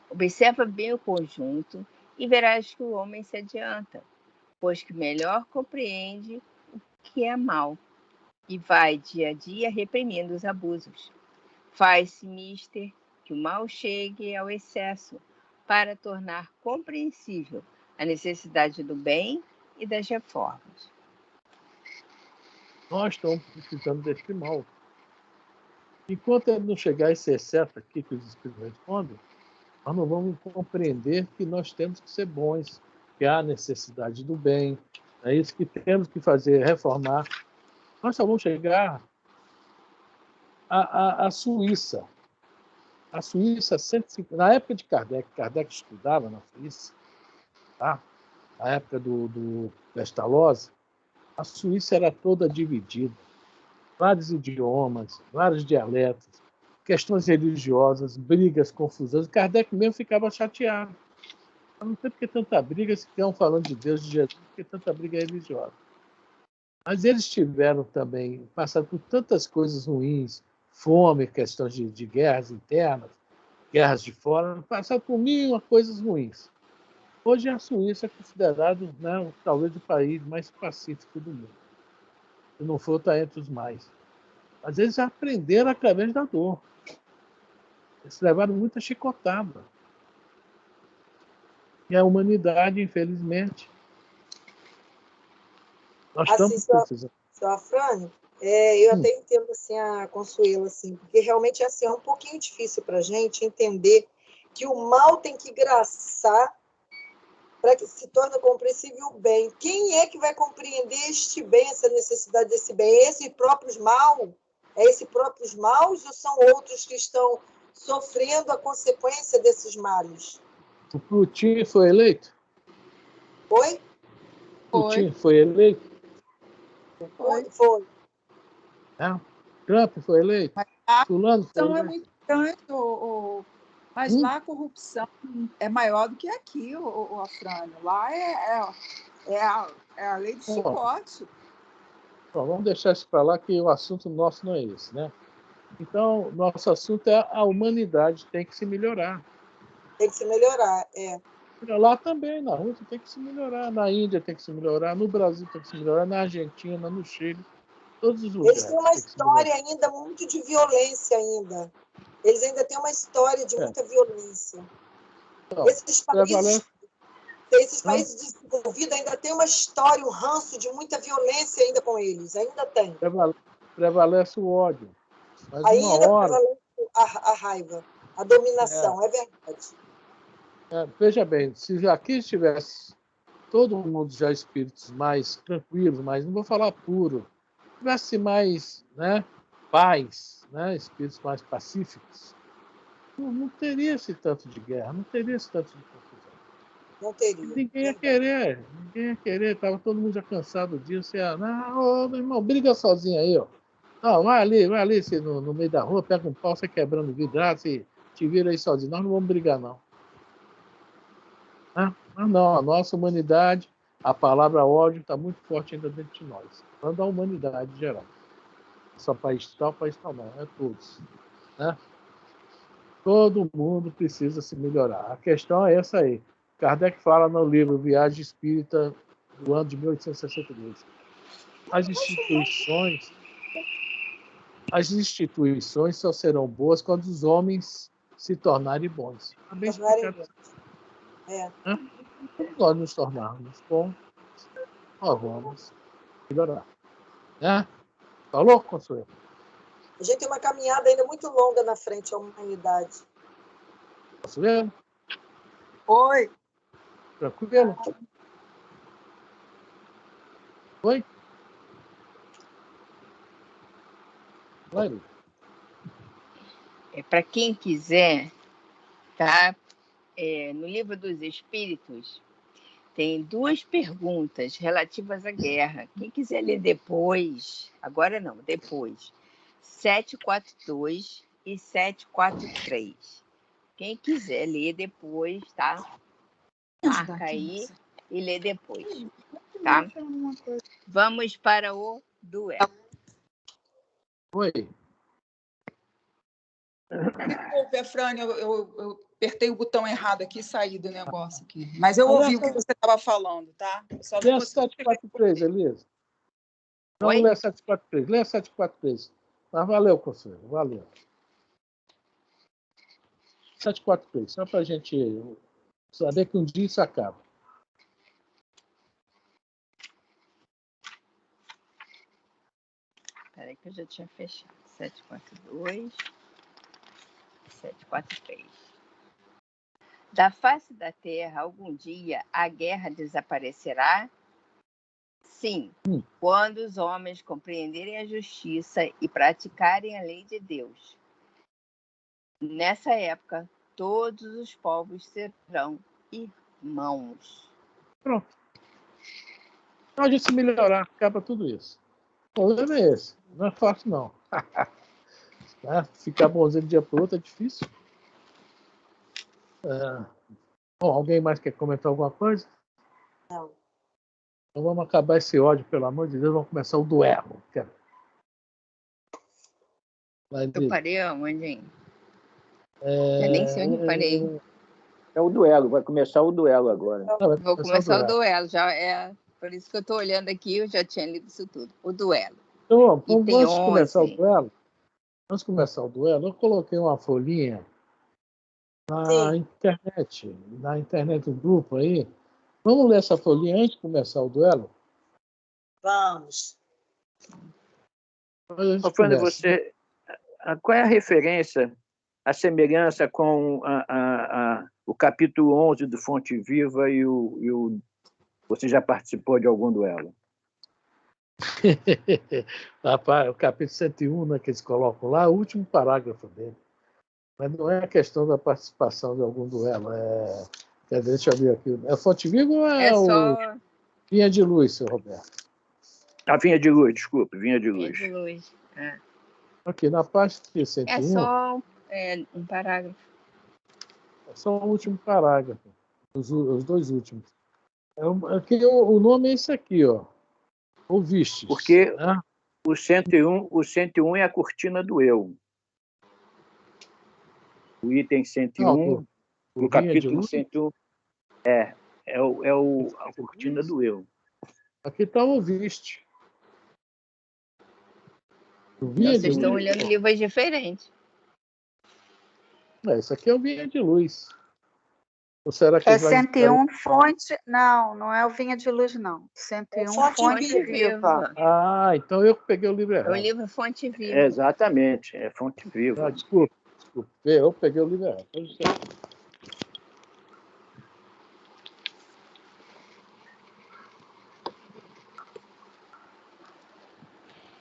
Observa bem o conjunto e verás que o homem se adianta, pois que melhor compreende o que é mal e vai dia a dia reprimindo os abusos. Faz-se mister que o mal chegue ao excesso para tornar compreensível a necessidade do bem e das reformas. Nós estamos precisando desse mal. Enquanto ele não chegar a esse excesso aqui que os Espíritos respondem, nós não vamos compreender que nós temos que ser bons, que há necessidade do bem, é isso que temos que fazer, reformar. Nós só vamos chegar à Suíça. A Suíça, 150, na época de Kardec estudava na Suíça, tá? Na época do Pestalozzi, A Suíça era toda dividida. Vários idiomas, vários dialetos, questões religiosas, brigas, confusões. Kardec mesmo ficava chateado. Não sei porque tanta briga, se estão falando de Deus, de Jesus, porque tanta briga religiosa. Mas eles tiveram também, passaram por tantas coisas ruins, fome, questões de guerras internas, guerras de fora, passaram por mil coisas ruins. Hoje a Suíça é considerado, né, talvez o país mais pacífico do mundo. Se não for, está entre os mais. Mas eles aprenderam através da dor. Eles levaram muita chicotada. E a humanidade, infelizmente, nós Assim, estamos precisando. Seu Afrânio, eu até entendo assim, a Consuelo, assim, porque realmente assim, é um pouquinho difícil para a gente entender que o mal tem que graçar para que se torne compreensível o bem. Quem é que vai compreender este bem, essa necessidade desse bem? É esse próprios mal? É esse próprios maus ou são outros que estão sofrendo a consequência desses males? O Putin foi eleito? Foi? Putin foi eleito? Foi. É. Trump foi eleito? Mas a Fulano foi corrupção é eleito? muito grande, mas lá a corrupção é maior do que aqui, o Afrânio. Lá é a lei do chicote. Bom, vamos deixar isso para lá, que o assunto nosso não é esse, né? Então, nosso assunto é a humanidade tem que se melhorar. Tem que se melhorar, é. Lá também, na Rússia tem que se melhorar, na Índia tem que se melhorar, no Brasil tem que se melhorar, na Argentina, no Chile, todos os lugares. Eles têm uma história ainda muito de violência ainda. Eles ainda têm uma história de muita violência. Então, esses países desenvolvidos ainda têm uma história, um ranço de muita violência ainda com eles. Ainda tem. Prevalece o ódio. Mas ainda prevalece a raiva, a dominação, é verdade. Veja bem, se aqui estivesse todo mundo já espíritos mais tranquilos, mas não vou falar puro, tivesse mais, né, paz, né, espíritos mais pacíficos, não teria esse tanto de guerra, não teria esse tanto de confusão. Não teria. Ninguém ia querer, estava todo mundo já cansado disso. Não, meu irmão, briga sozinho aí, ó. Não, vai ali se no meio da rua, pega um pau, você quebrando vidraça e te vira aí sozinho. Nós não vamos brigar, não. Não, a nossa humanidade, a palavra ódio está muito forte ainda dentro de nós. Falando da humanidade em geral. Só país tal, não, é todos. Né? Todo mundo precisa se melhorar. A questão é essa aí. Kardec fala no livro Viagem Espírita, do ano de 1862. As instituições só serão boas quando os homens se tornarem bons. Está bem explicado. Quando nós nos tornarmos bons, nós vamos melhorar. Né? Falou, Consuelo? A gente tem uma caminhada ainda muito longa na frente à humanidade. Consuelo? Oi. Tranquilo? Oi? Para quem quiser, tá? No Livro dos Espíritos, tem 2 perguntas relativas à guerra. Quem quiser ler depois, agora não, depois, 742 e 743. Quem quiser ler depois, tá? Marca aí e lê depois, tá? Vamos para o duelo. Oi. Desculpe, Afrânio, eu apertei o botão errado aqui e saí do negócio aqui. Mas eu ouvi o que você estava falando, tá? Lê a 743, Elisa. Vamos ler a 743. Lê a 743. Mas valeu, Consuelo. Valeu. 743. Só para a gente saber que um dia isso acaba. Espera aí que eu já tinha fechado. 742, 743. Da face da terra, algum dia, a guerra desaparecerá? Sim, quando os homens compreenderem a justiça e praticarem a lei de Deus. Nessa época, todos os povos serão irmãos. Pronto. Então, a gente se melhorar, acaba tudo isso. O problema é esse. Não é fácil, não. Ficar bonzinho de um dia para o outro é difícil. Bom, alguém mais quer comentar alguma coisa? Não. Então vamos acabar esse ódio, pelo amor de Deus. Vamos começar o duelo. Eu parei aonde, hein? Eu nem sei onde parei. É o duelo, vai começar o duelo agora. Vou começar o duelo. Já é por isso que eu estou olhando aqui, eu já tinha lido isso tudo. O duelo. Então, vamos começar o duelo. Antes de começar o duelo, eu coloquei uma folhinha na internet, um grupo aí. Vamos ler essa folhinha antes de começar o duelo? Vamos. Fernando, qual é a referência, a semelhança com o capítulo 11 do Fonte Viva e o você já participou de algum duelo? Rapaz, o capítulo 101, né, que eles colocam lá, o último parágrafo dele. Mas não é a questão da participação de algum duelo. Deixa eu ver aqui. É Fonte Viva ou é só... Vinha de Luz, seu Roberto? Vinha de Luz, desculpe, Vinha de Luz. Vinha de Luz, Aqui, na parte 101... É só um parágrafo. É só o último parágrafo. Os dois últimos. Aqui, o nome é esse aqui, ó. Ouvistes. Porque o 101 é a cortina do eu. O item 101, o capítulo 101, é a cortina do eu. Aqui está o ouviste. Vocês estão olhando livros diferentes. Isso aqui é o Vinha de Luz. Ou será que 101 fonte... Não é o Vinha de Luz, não. 101 fonte viva. Então eu peguei o livro errado. É o livro Fonte Viva. Exatamente, é Fonte Viva. Desculpa. Eu peguei o livro errado.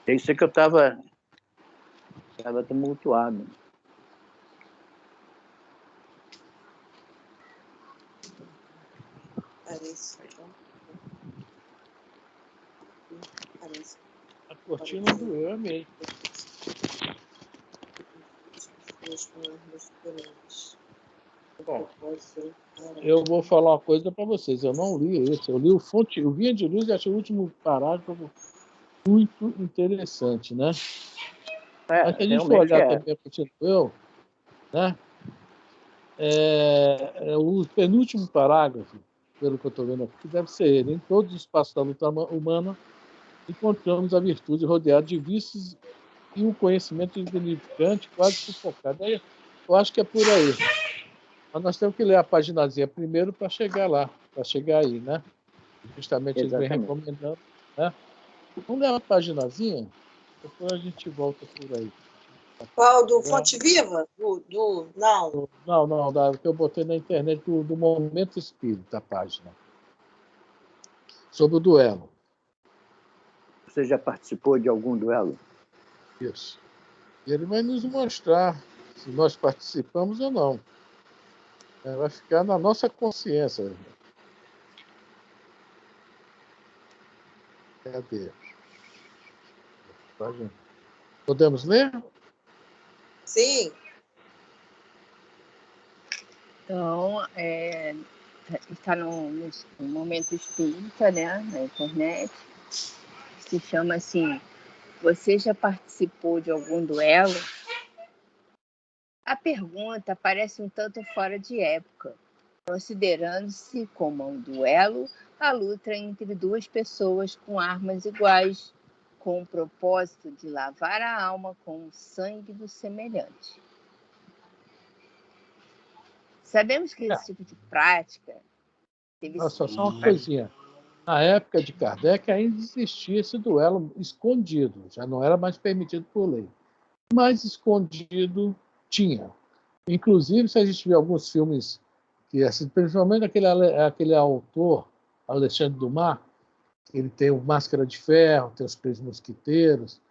É isso que eu estava tumultuado. A cortina do eu é mesmo. Bom, eu vou falar uma coisa para vocês. Eu não li esse. Eu li o Vinha de Luz e achei o último parágrafo muito interessante, né? Mas se a gente for olhar também a cortina do eu, né? O penúltimo parágrafo, pelo que eu estou vendo aqui, deve ser ele. Em todos os espaços da luta humana, encontramos a virtude rodeada de vícios e um conhecimento insignificante, quase sufocado. Eu acho que é por aí. Mas nós temos que ler a paginazinha primeiro para chegar lá, para chegar aí, né? Justamente eles vêm recomendando, né? Vamos ler a paginazinha, depois a gente volta por aí. Qual? Do Fonte Viva? Não. Não, que eu botei na internet do Momento Espírita, a página. Sobre o duelo. Você já participou de algum duelo? Isso. E ele vai nos mostrar se nós participamos ou não. Vai ficar na nossa consciência. Cadê? Podemos ler? Sim. Então, está no Momento Espírita, né, na internet. Se chama assim, você já participou de algum duelo? A pergunta parece um tanto fora de época, considerando-se como um duelo a luta entre duas pessoas com armas iguais, com o propósito de lavar a alma com o sangue do semelhante. Sabemos que esse tipo de prática Só uma coisinha. Na época de Kardec ainda existia esse duelo escondido, já não era mais permitido por lei. Mas escondido tinha. Inclusive, se a gente vê alguns filmes, principalmente aquele autor, Alexandre Dumas, ele tem o Máscara de Ferro, tem os Três Mosquiteiros,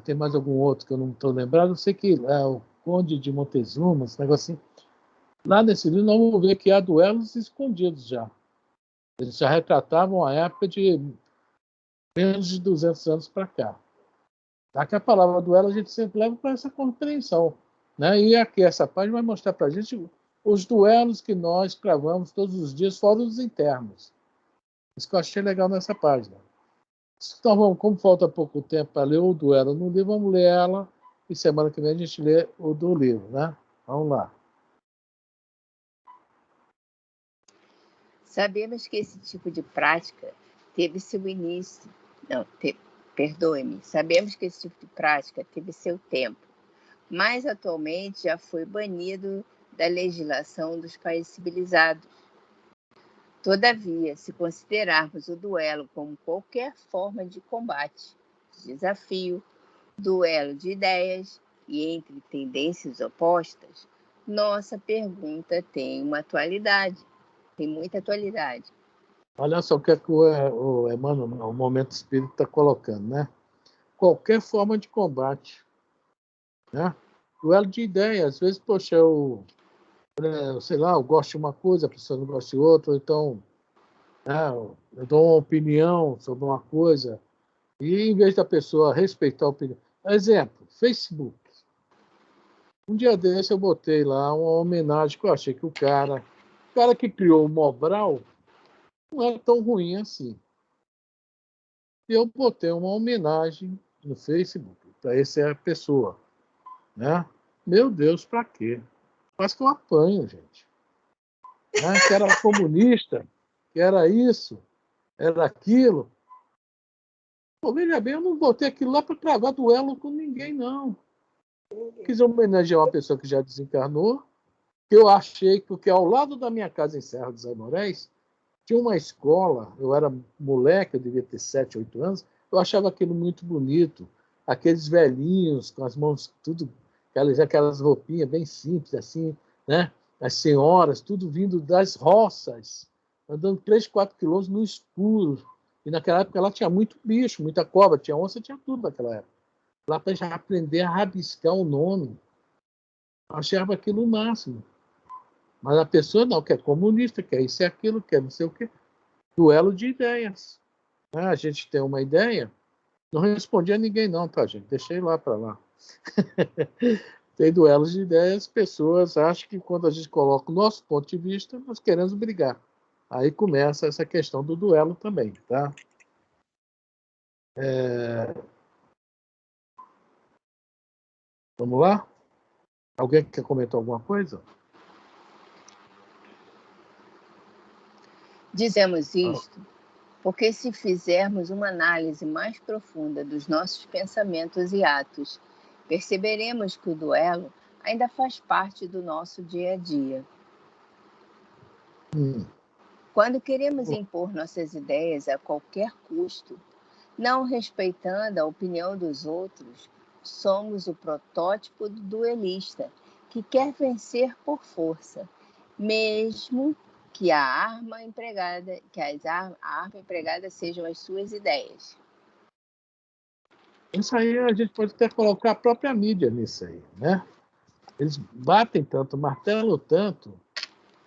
tem mais algum outro que eu não estou lembrado, não sei que é o Conde de Montezuma, esse negócio assim. Lá nesse livro nós vamos ver que há duelos escondidos já. Eles já retratavam a época menos de 200 anos para cá. Aqui a palavra duelo a gente sempre leva para essa compreensão, né? E aqui essa página vai mostrar para a gente os duelos que nós cravamos todos os dias, fora os internos. Isso que eu achei legal nessa página. Então, vamos, como falta pouco tempo para ler o duelo no livro, vamos ler ela e semana que vem a gente lê o do livro, né? Vamos lá. Sabemos que esse tipo de prática teve seu início. Não, perdoe-me. Sabemos que esse tipo de prática teve seu tempo, mas atualmente já foi banido da legislação dos países civilizados. Todavia, se considerarmos o duelo como qualquer forma de combate, desafio, duelo de ideias e entre tendências opostas, nossa pergunta tem uma atualidade, tem muita atualidade. Olha só o que é que o Emmanuel, o Momento Espírita, está colocando, né? Qualquer forma de combate, né? Duelo de ideias, às vezes, poxa, sei lá, eu gosto de uma coisa, a pessoa não gosta de outra, então, né, eu dou uma opinião sobre uma coisa, e em vez da pessoa respeitar a opinião. Exemplo, Facebook. Um dia desse eu botei lá uma homenagem que eu achei que o cara que criou o Mobral não é tão ruim assim. E eu botei uma homenagem no Facebook para essa pessoa, né? Meu Deus, para quê? Quase que eu apanho, gente. Né? Que era comunista, que era isso, era aquilo. Pô, veja bem, eu não botei aquilo lá para travar duelo com ninguém, não. Quis homenagear uma pessoa que já desencarnou, que eu achei que ao lado da minha casa em Serra dos Amoréis tinha uma escola, eu era moleque, eu devia ter 7, 8 anos, eu achava aquilo muito bonito, aqueles velhinhos com as mãos tudo, aquelas roupinhas bem simples assim, né? As senhoras, tudo vindo das roças, andando 3, 4 quilômetros no escuro. E naquela época lá tinha muito bicho, muita cobra, tinha onça, tinha tudo naquela época. Lá para já aprender a rabiscar o nome. Eu achava aquilo o máximo. Mas a pessoa não, que é comunista, quer isso e aquilo, quer não sei o quê. Duelo de ideias. A gente tem uma ideia, não respondi a ninguém não, tá, gente? Deixei lá para lá. Tem duelos de ideias, pessoas acham que quando a gente coloca o nosso ponto de vista, nós queremos brigar. Aí começa essa questão do duelo também, tá? Vamos lá? Alguém quer comentar alguma coisa? Dizemos isto porque se fizermos uma análise mais profunda dos nossos pensamentos e atos, perceberemos que o duelo ainda faz parte do nosso dia a dia. Quando queremos impor nossas ideias a qualquer custo, não respeitando a opinião dos outros, somos o protótipo do duelista que quer vencer por força, mesmo que a arma empregada sejam as suas ideias. Isso aí a gente pode até colocar a própria mídia nisso aí, né? Eles batem tanto, martelam tanto,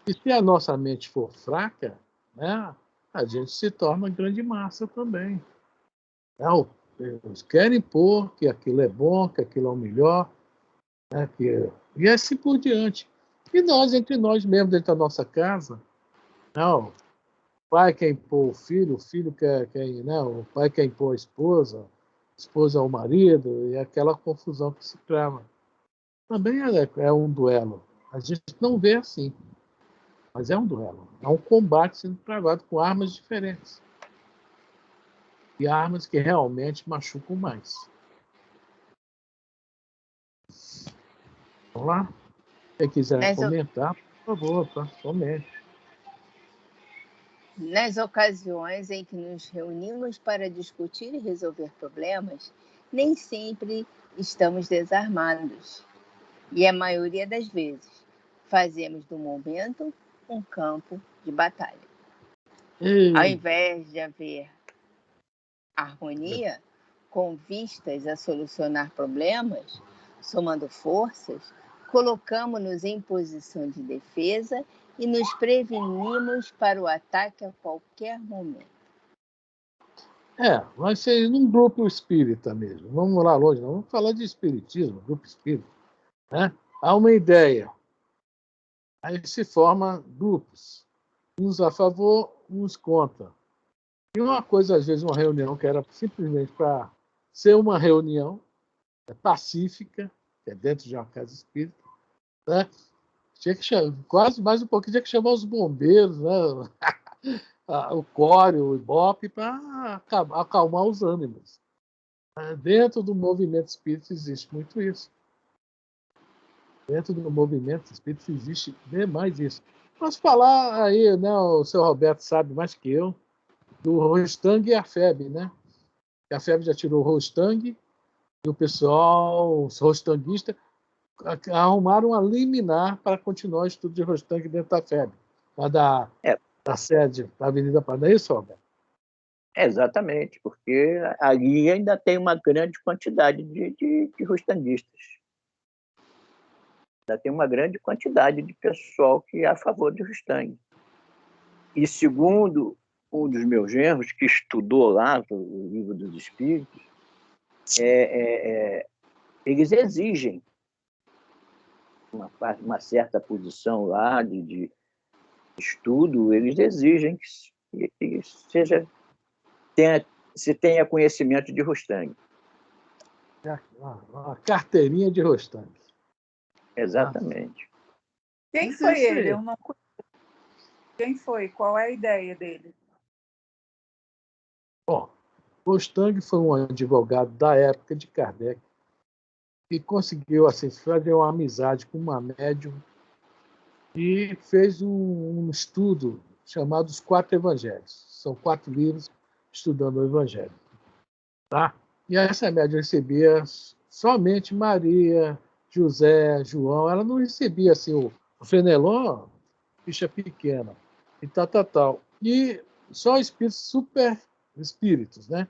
e se a nossa mente for fraca, né, a gente se torna grande massa também. Eles querem impor que aquilo é bom, que aquilo é o melhor, né, e assim por diante. E nós, entre nós mesmos, dentro da nossa casa, não, o pai quer impor o filho quer, né, o pai quer impor a esposa ao marido, e aquela confusão que se trava. Também é um duelo. A gente não vê assim, mas é um duelo. É um combate sendo travado com armas diferentes. E armas que realmente machucam mais. Vamos lá? Quem quiser comentar, por favor, tá? Comente. Nas ocasiões em que nos reunimos para discutir e resolver problemas, nem sempre estamos desarmados. E a maioria das vezes, fazemos do momento um campo de batalha. Ao invés de haver harmonia, com vistas a solucionar problemas, somando forças, colocamos-nos em posição de defesa e nos prevenimos para o ataque a qualquer momento. vai ser num grupo espírita mesmo. Vamos lá longe, não vamos falar de espiritismo, grupo espírita. Né? Há uma ideia. Aí se formam grupos, uns a favor, uns contra. E uma coisa, às vezes, uma reunião que era simplesmente para ser uma reunião pacífica, que é dentro de uma casa espírita, né? Tinha que chamar, quase mais um pouquinho, tinha que chamar os bombeiros, né? O CORE, o IBOP, para acalmar os ânimos. Dentro do movimento espírita existe muito isso. Dentro do movimento espírita existe demais isso. Posso falar aí, né? O seu Roberto sabe mais que eu, do Rostang e a FEB, né? A FEB já tirou o Rostang e o pessoal, os rostanguistas, arrumaram uma liminar para continuar o estudo de Rostang dentro da FEB, lá da sede da Avenida Paraná. É isso, Roberto? Exatamente, porque ali ainda tem uma grande quantidade de rostanguistas. Ainda tem uma grande quantidade de pessoal que é a favor de Rostang. E segundo um dos meus genros, que estudou lá o Livro dos Espíritos, eles exigem uma certa posição lá de estudo, eles exigem que se tenha conhecimento de Rostang. Uma carteirinha de Rostang. Exatamente. Quem foi ele? Eu não conheço. Quem foi? Qual é a ideia dele? Bom, Rostang foi um advogado da época de Kardec que conseguiu assim, fazer uma amizade com uma médium e fez um estudo chamado Os Quatro Evangelhos. São 4 livros estudando o Evangelho. Tá? E essa médium recebia somente Maria, José, João. Ela não recebia assim, o Fenelon, ficha pequena, e tal. E só espíritos, super espíritos, né?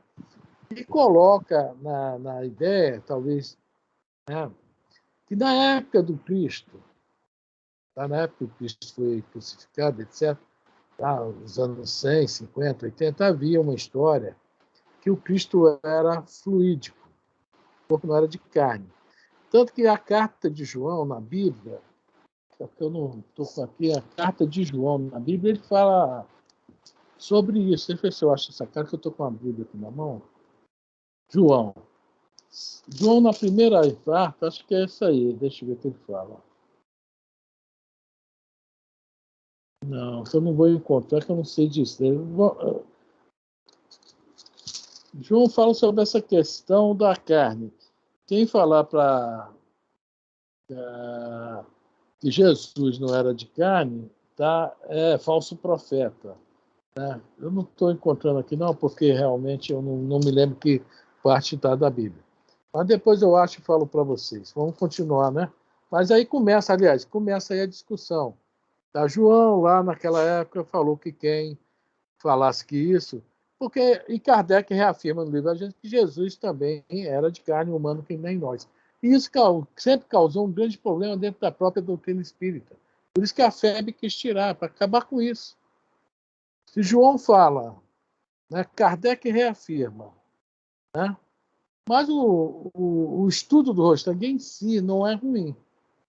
E coloca na ideia, talvez, né, que na época do Cristo, na época que o Cristo foi crucificado, etc., nos anos 100, 50, 80, havia uma história que o Cristo era fluídico, o corpo não era de carne. Tanto que a carta de João na Bíblia, eu não estou com aqui, a carta de João na Bíblia, ele fala sobre isso. Deixa eu ver se eu acho essa carta, que eu estou com a Bíblia aqui na mão. João, na primeira carta, acho que é essa aí, deixa eu ver o que ele fala. Não, eu não vou encontrar, que eu não sei disso. João fala sobre essa questão da carne. Quem falar para que Jesus não era de carne, é falso profeta. Né? Eu não estou encontrando aqui, não, porque realmente eu não me lembro que parte está da Bíblia. Mas depois eu acho e falo para vocês. Vamos continuar, né? Mas aí começa aí a discussão. João, lá naquela época, falou que quem falasse que isso... E Kardec reafirma no livro a gente que Jesus também era de carne humana, que nem nós. E isso sempre causou um grande problema dentro da própria doutrina espírita. Por isso que a FEB quis tirar, para acabar com isso. Se João fala, né, Kardec reafirma, né, mas o estudo do Rostang em si não é ruim,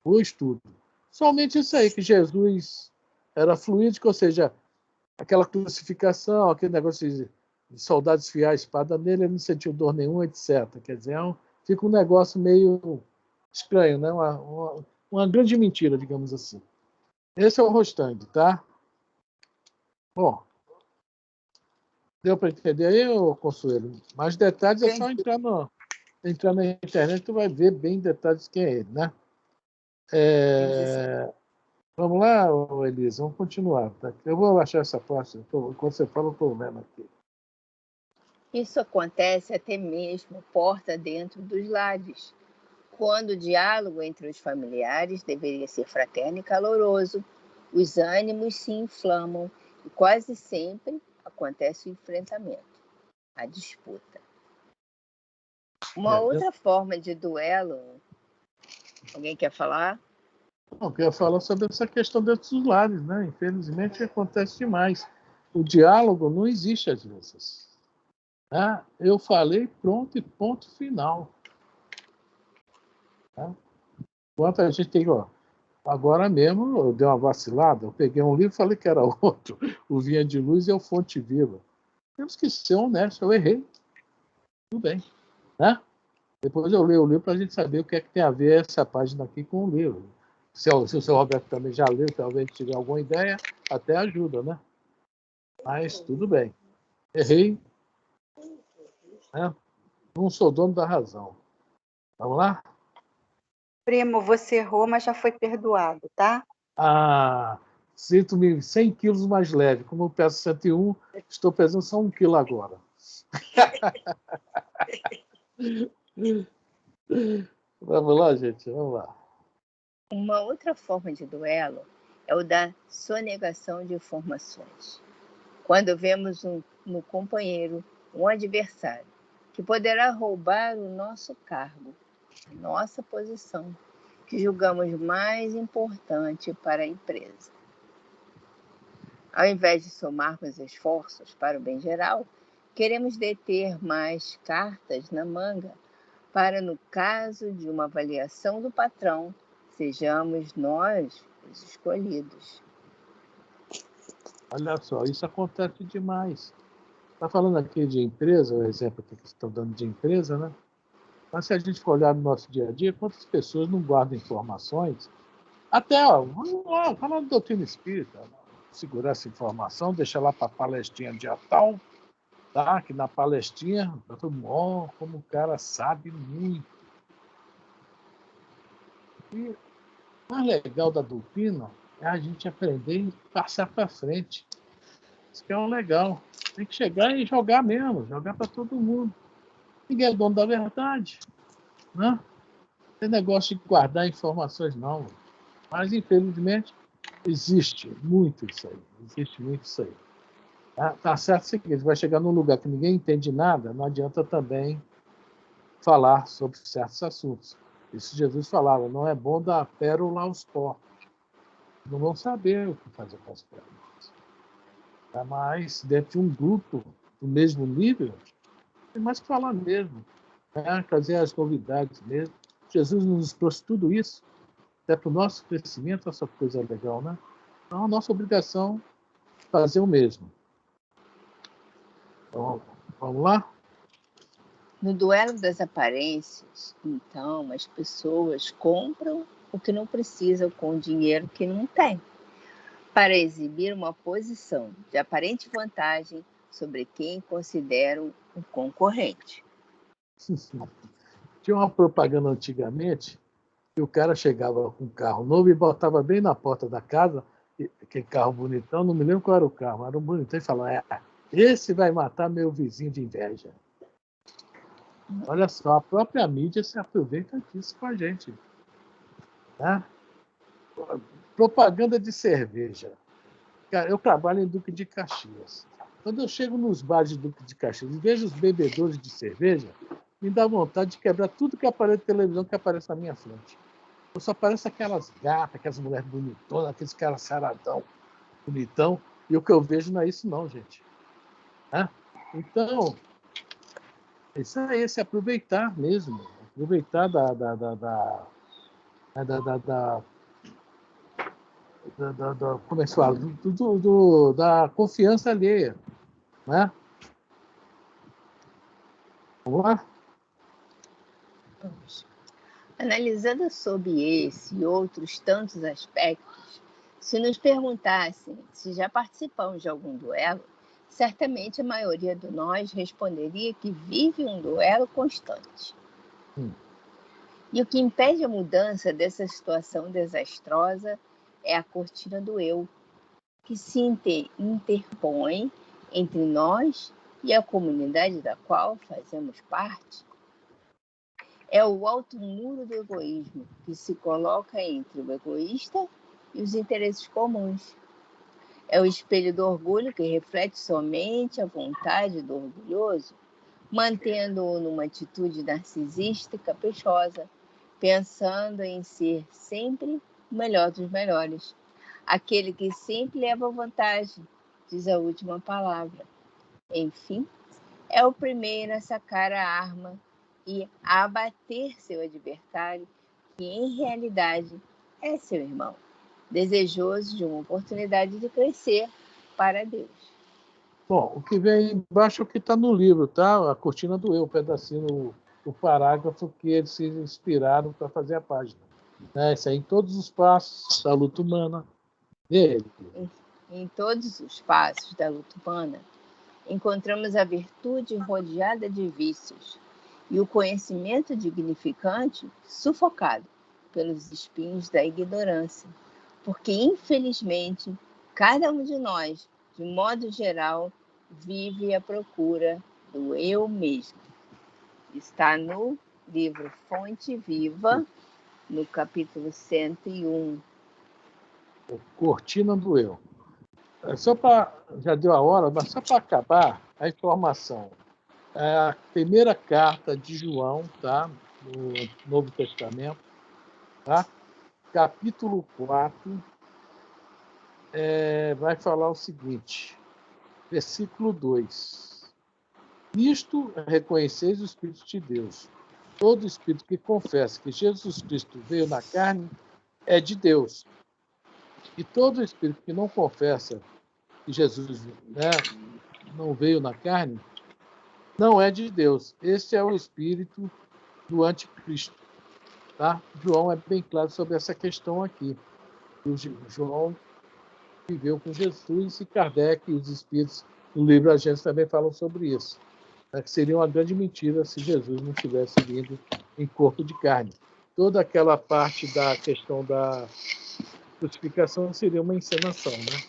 o estudo. Somente isso aí, que Jesus era fluídico, ou seja, aquela crucificação, aquele negócio de soldados enfiar a espada nele, ele não sentiu dor nenhuma, etc. Quer dizer, fica um negócio meio estranho, né? Uma grande mentira, digamos assim. Esse é o Rostang, tá? Bom, deu para entender aí, Consuelo? Mais detalhes é só entrar na internet, tu vai ver bem detalhes quem é ele, né? Vamos lá, Elisa, vamos continuar. Tá? Eu vou achar essa parte. Enquanto você fala, eu estou vendo aqui. Isso acontece até mesmo porta dentro dos lares, quando o diálogo entre os familiares deveria ser fraterno e caloroso, os ânimos se inflamam e quase sempre acontece o enfrentamento, a disputa. Uma outra forma de duelo, alguém quer falar? Eu quero falar sobre essa questão dentro dos lares, né? Infelizmente acontece demais. O diálogo não existe às vezes. Eu falei, pronto e ponto final. Enquanto a gente tem... Agora mesmo, eu dei uma vacilada, eu peguei um livro e falei que era outro, o Vinha de Luz e o Fonte Viva. Temos que ser honestos, eu errei. Tudo bem. Depois eu leio o livro para a gente saber o que é que tem a ver essa página aqui com o livro. Se o seu Roberto também já leu, talvez tiver alguma ideia, até ajuda, né? Mas tudo bem. Errei. Não sou dono da razão. Vamos lá? Primo, você errou, mas já foi perdoado, tá? Sinto-me 100 quilos mais leve. Como eu peso 101, estou pesando só 1 quilo agora. Vamos lá, gente, vamos lá. Uma outra forma de duelo é o da sonegação de informações. Quando vemos no companheiro um adversário que poderá roubar o nosso cargo, a nossa posição, que julgamos mais importante para a empresa. Ao invés de somarmos esforços para o bem geral, queremos deter mais cartas na manga para, no caso de uma avaliação do patrão, sejamos nós os escolhidos. Olha só, isso acontece demais. Está falando aqui de empresa, o exemplo que vocês estão dando de empresa, né? Mas se a gente for olhar no nosso dia a dia, quantas pessoas não guardam informações? Até, falando de doutrina espírita, segurar essa informação, deixar lá para a palestrinha dia tal, tá? Que na palestrinha, como o cara sabe muito. E o mais legal da doutrina é a gente aprender e passar para frente. Isso que é o legal. Tem que chegar e jogar mesmo, jogar para todo mundo. Ninguém é dono da verdade. Né? Não tem negócio de guardar informações, não. Mas, infelizmente, existe muito isso aí. Existe muito isso aí. Tá certo o seguinte, vai chegar num lugar que ninguém entende nada, não adianta também falar sobre certos assuntos. Isso Jesus falava, não é bom dar pérola aos porcos. Não vão saber o que fazer com as pérolas. Mas, dentro de um grupo do mesmo nível, tem mais que falar mesmo. Trazer as novidades mesmo. Jesus nos trouxe tudo isso, até para o nosso crescimento, essa coisa legal, né? Então, a nossa obrigação é fazer o mesmo. Então, vamos lá? No duelo das aparências, então, as pessoas compram o que não precisam com o dinheiro que não tem, para exibir uma posição de aparente vantagem sobre quem consideram um concorrente. Tinha uma propaganda antigamente que o cara chegava com um carro novo e botava bem na porta da casa, aquele carro bonitão, não me lembro qual era o carro, era um bonitão, e falava, esse vai matar meu vizinho de inveja. Olha só, a própria mídia se aproveita disso com a gente. Né? Propaganda de cerveja. Cara, eu trabalho em Duque de Caxias. Quando eu chego nos bares de Duque de Caxias e vejo os bebedores de cerveja, me dá vontade de quebrar tudo que aparece na televisão que aparece na minha frente. Só aparece aquelas gatas, aquelas mulheres bonitonas, aqueles caras saradão, bonitão. E o que eu vejo não é isso não, gente. Então, isso aí é se aproveitar mesmo. Aproveitar como é que se fala? Da confiança alheia. Né? Vamos lá? Analisando sob esse e outros tantos aspectos, se nos perguntassem se já participamos de algum duelo, certamente a maioria de nós responderia que vive um duelo constante. E o que impede a mudança dessa situação desastrosa é a cortina do eu, que se interpõe entre nós e a comunidade da qual fazemos parte. É o alto muro do egoísmo que se coloca entre o egoísta e os interesses comuns. É o espelho do orgulho que reflete somente a vontade do orgulhoso, mantendo-o numa atitude narcisista e caprichosa, pensando em ser sempre o melhor dos melhores. Aquele que sempre leva vantagem, diz a última palavra. Enfim, é o primeiro a sacar a arma e a abater seu adversário, que em realidade é seu irmão, desejoso de uma oportunidade de crescer para Deus. Bom, o que vem embaixo é o que está no livro, tá? A cortina do eu, o pedacinho, o parágrafo que eles se inspiraram para fazer a página. Né? Isso aí em todos os passos da luta humana dele. Em todos os passos da luta humana, encontramos a virtude rodeada de vícios e o conhecimento dignificante sufocado pelos espinhos da ignorância, porque, infelizmente, cada um de nós, de modo geral, vive à procura do eu mesmo. Está no livro Fonte Viva, no capítulo 101. Cortina do eu. Só para, já deu a hora, mas só para acabar a informação. A primeira carta de João, tá? No Novo Testamento, tá? Capítulo 4, vai falar o seguinte, versículo 2. Nisto reconheceis o Espírito de Deus. Todo espírito que confessa que Jesus Cristo veio na carne é de Deus. E todo espírito que não confessa que Jesus, né, não veio na carne, não é de Deus. Esse é o espírito do anticristo. Tá? João é bem claro sobre essa questão aqui. O João viveu com Jesus e Kardec e os espíritos no livro A Gênesis também falam sobre isso. Que seria uma grande mentira se Jesus não tivesse vindo em corpo de carne. Toda aquela parte da questão da crucificação seria uma encenação, né?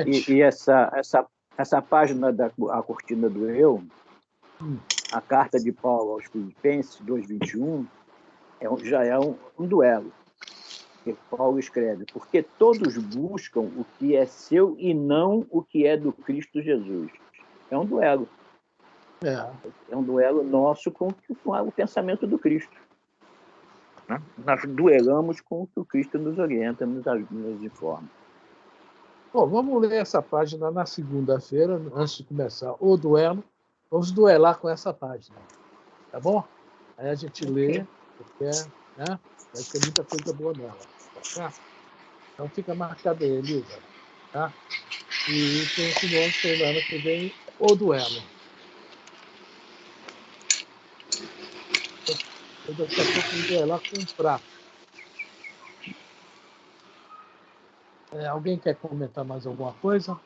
E essa página da a cortina do eu, a carta de Paulo aos Filipenses 2:21, já é um duelo que Paulo escreve, porque todos buscam o que é seu e não o que é do Cristo Jesus. É um duelo. É um duelo nosso com o pensamento do Cristo. Nós duelamos com o que o Cristo nos orienta, nos informa. Bom, vamos ler essa página na segunda-feira, antes de começar o duelo. Vamos duelar com essa página, tá bom? Aí a gente lê, porque né, vai ter muita coisa boa nela. Tá? Então fica marcado aí, Elisa. Tá? E continuamos semana que vem o duelo. Eu daqui a pouco vou duelar com um prato. Alguém quer comentar mais alguma coisa?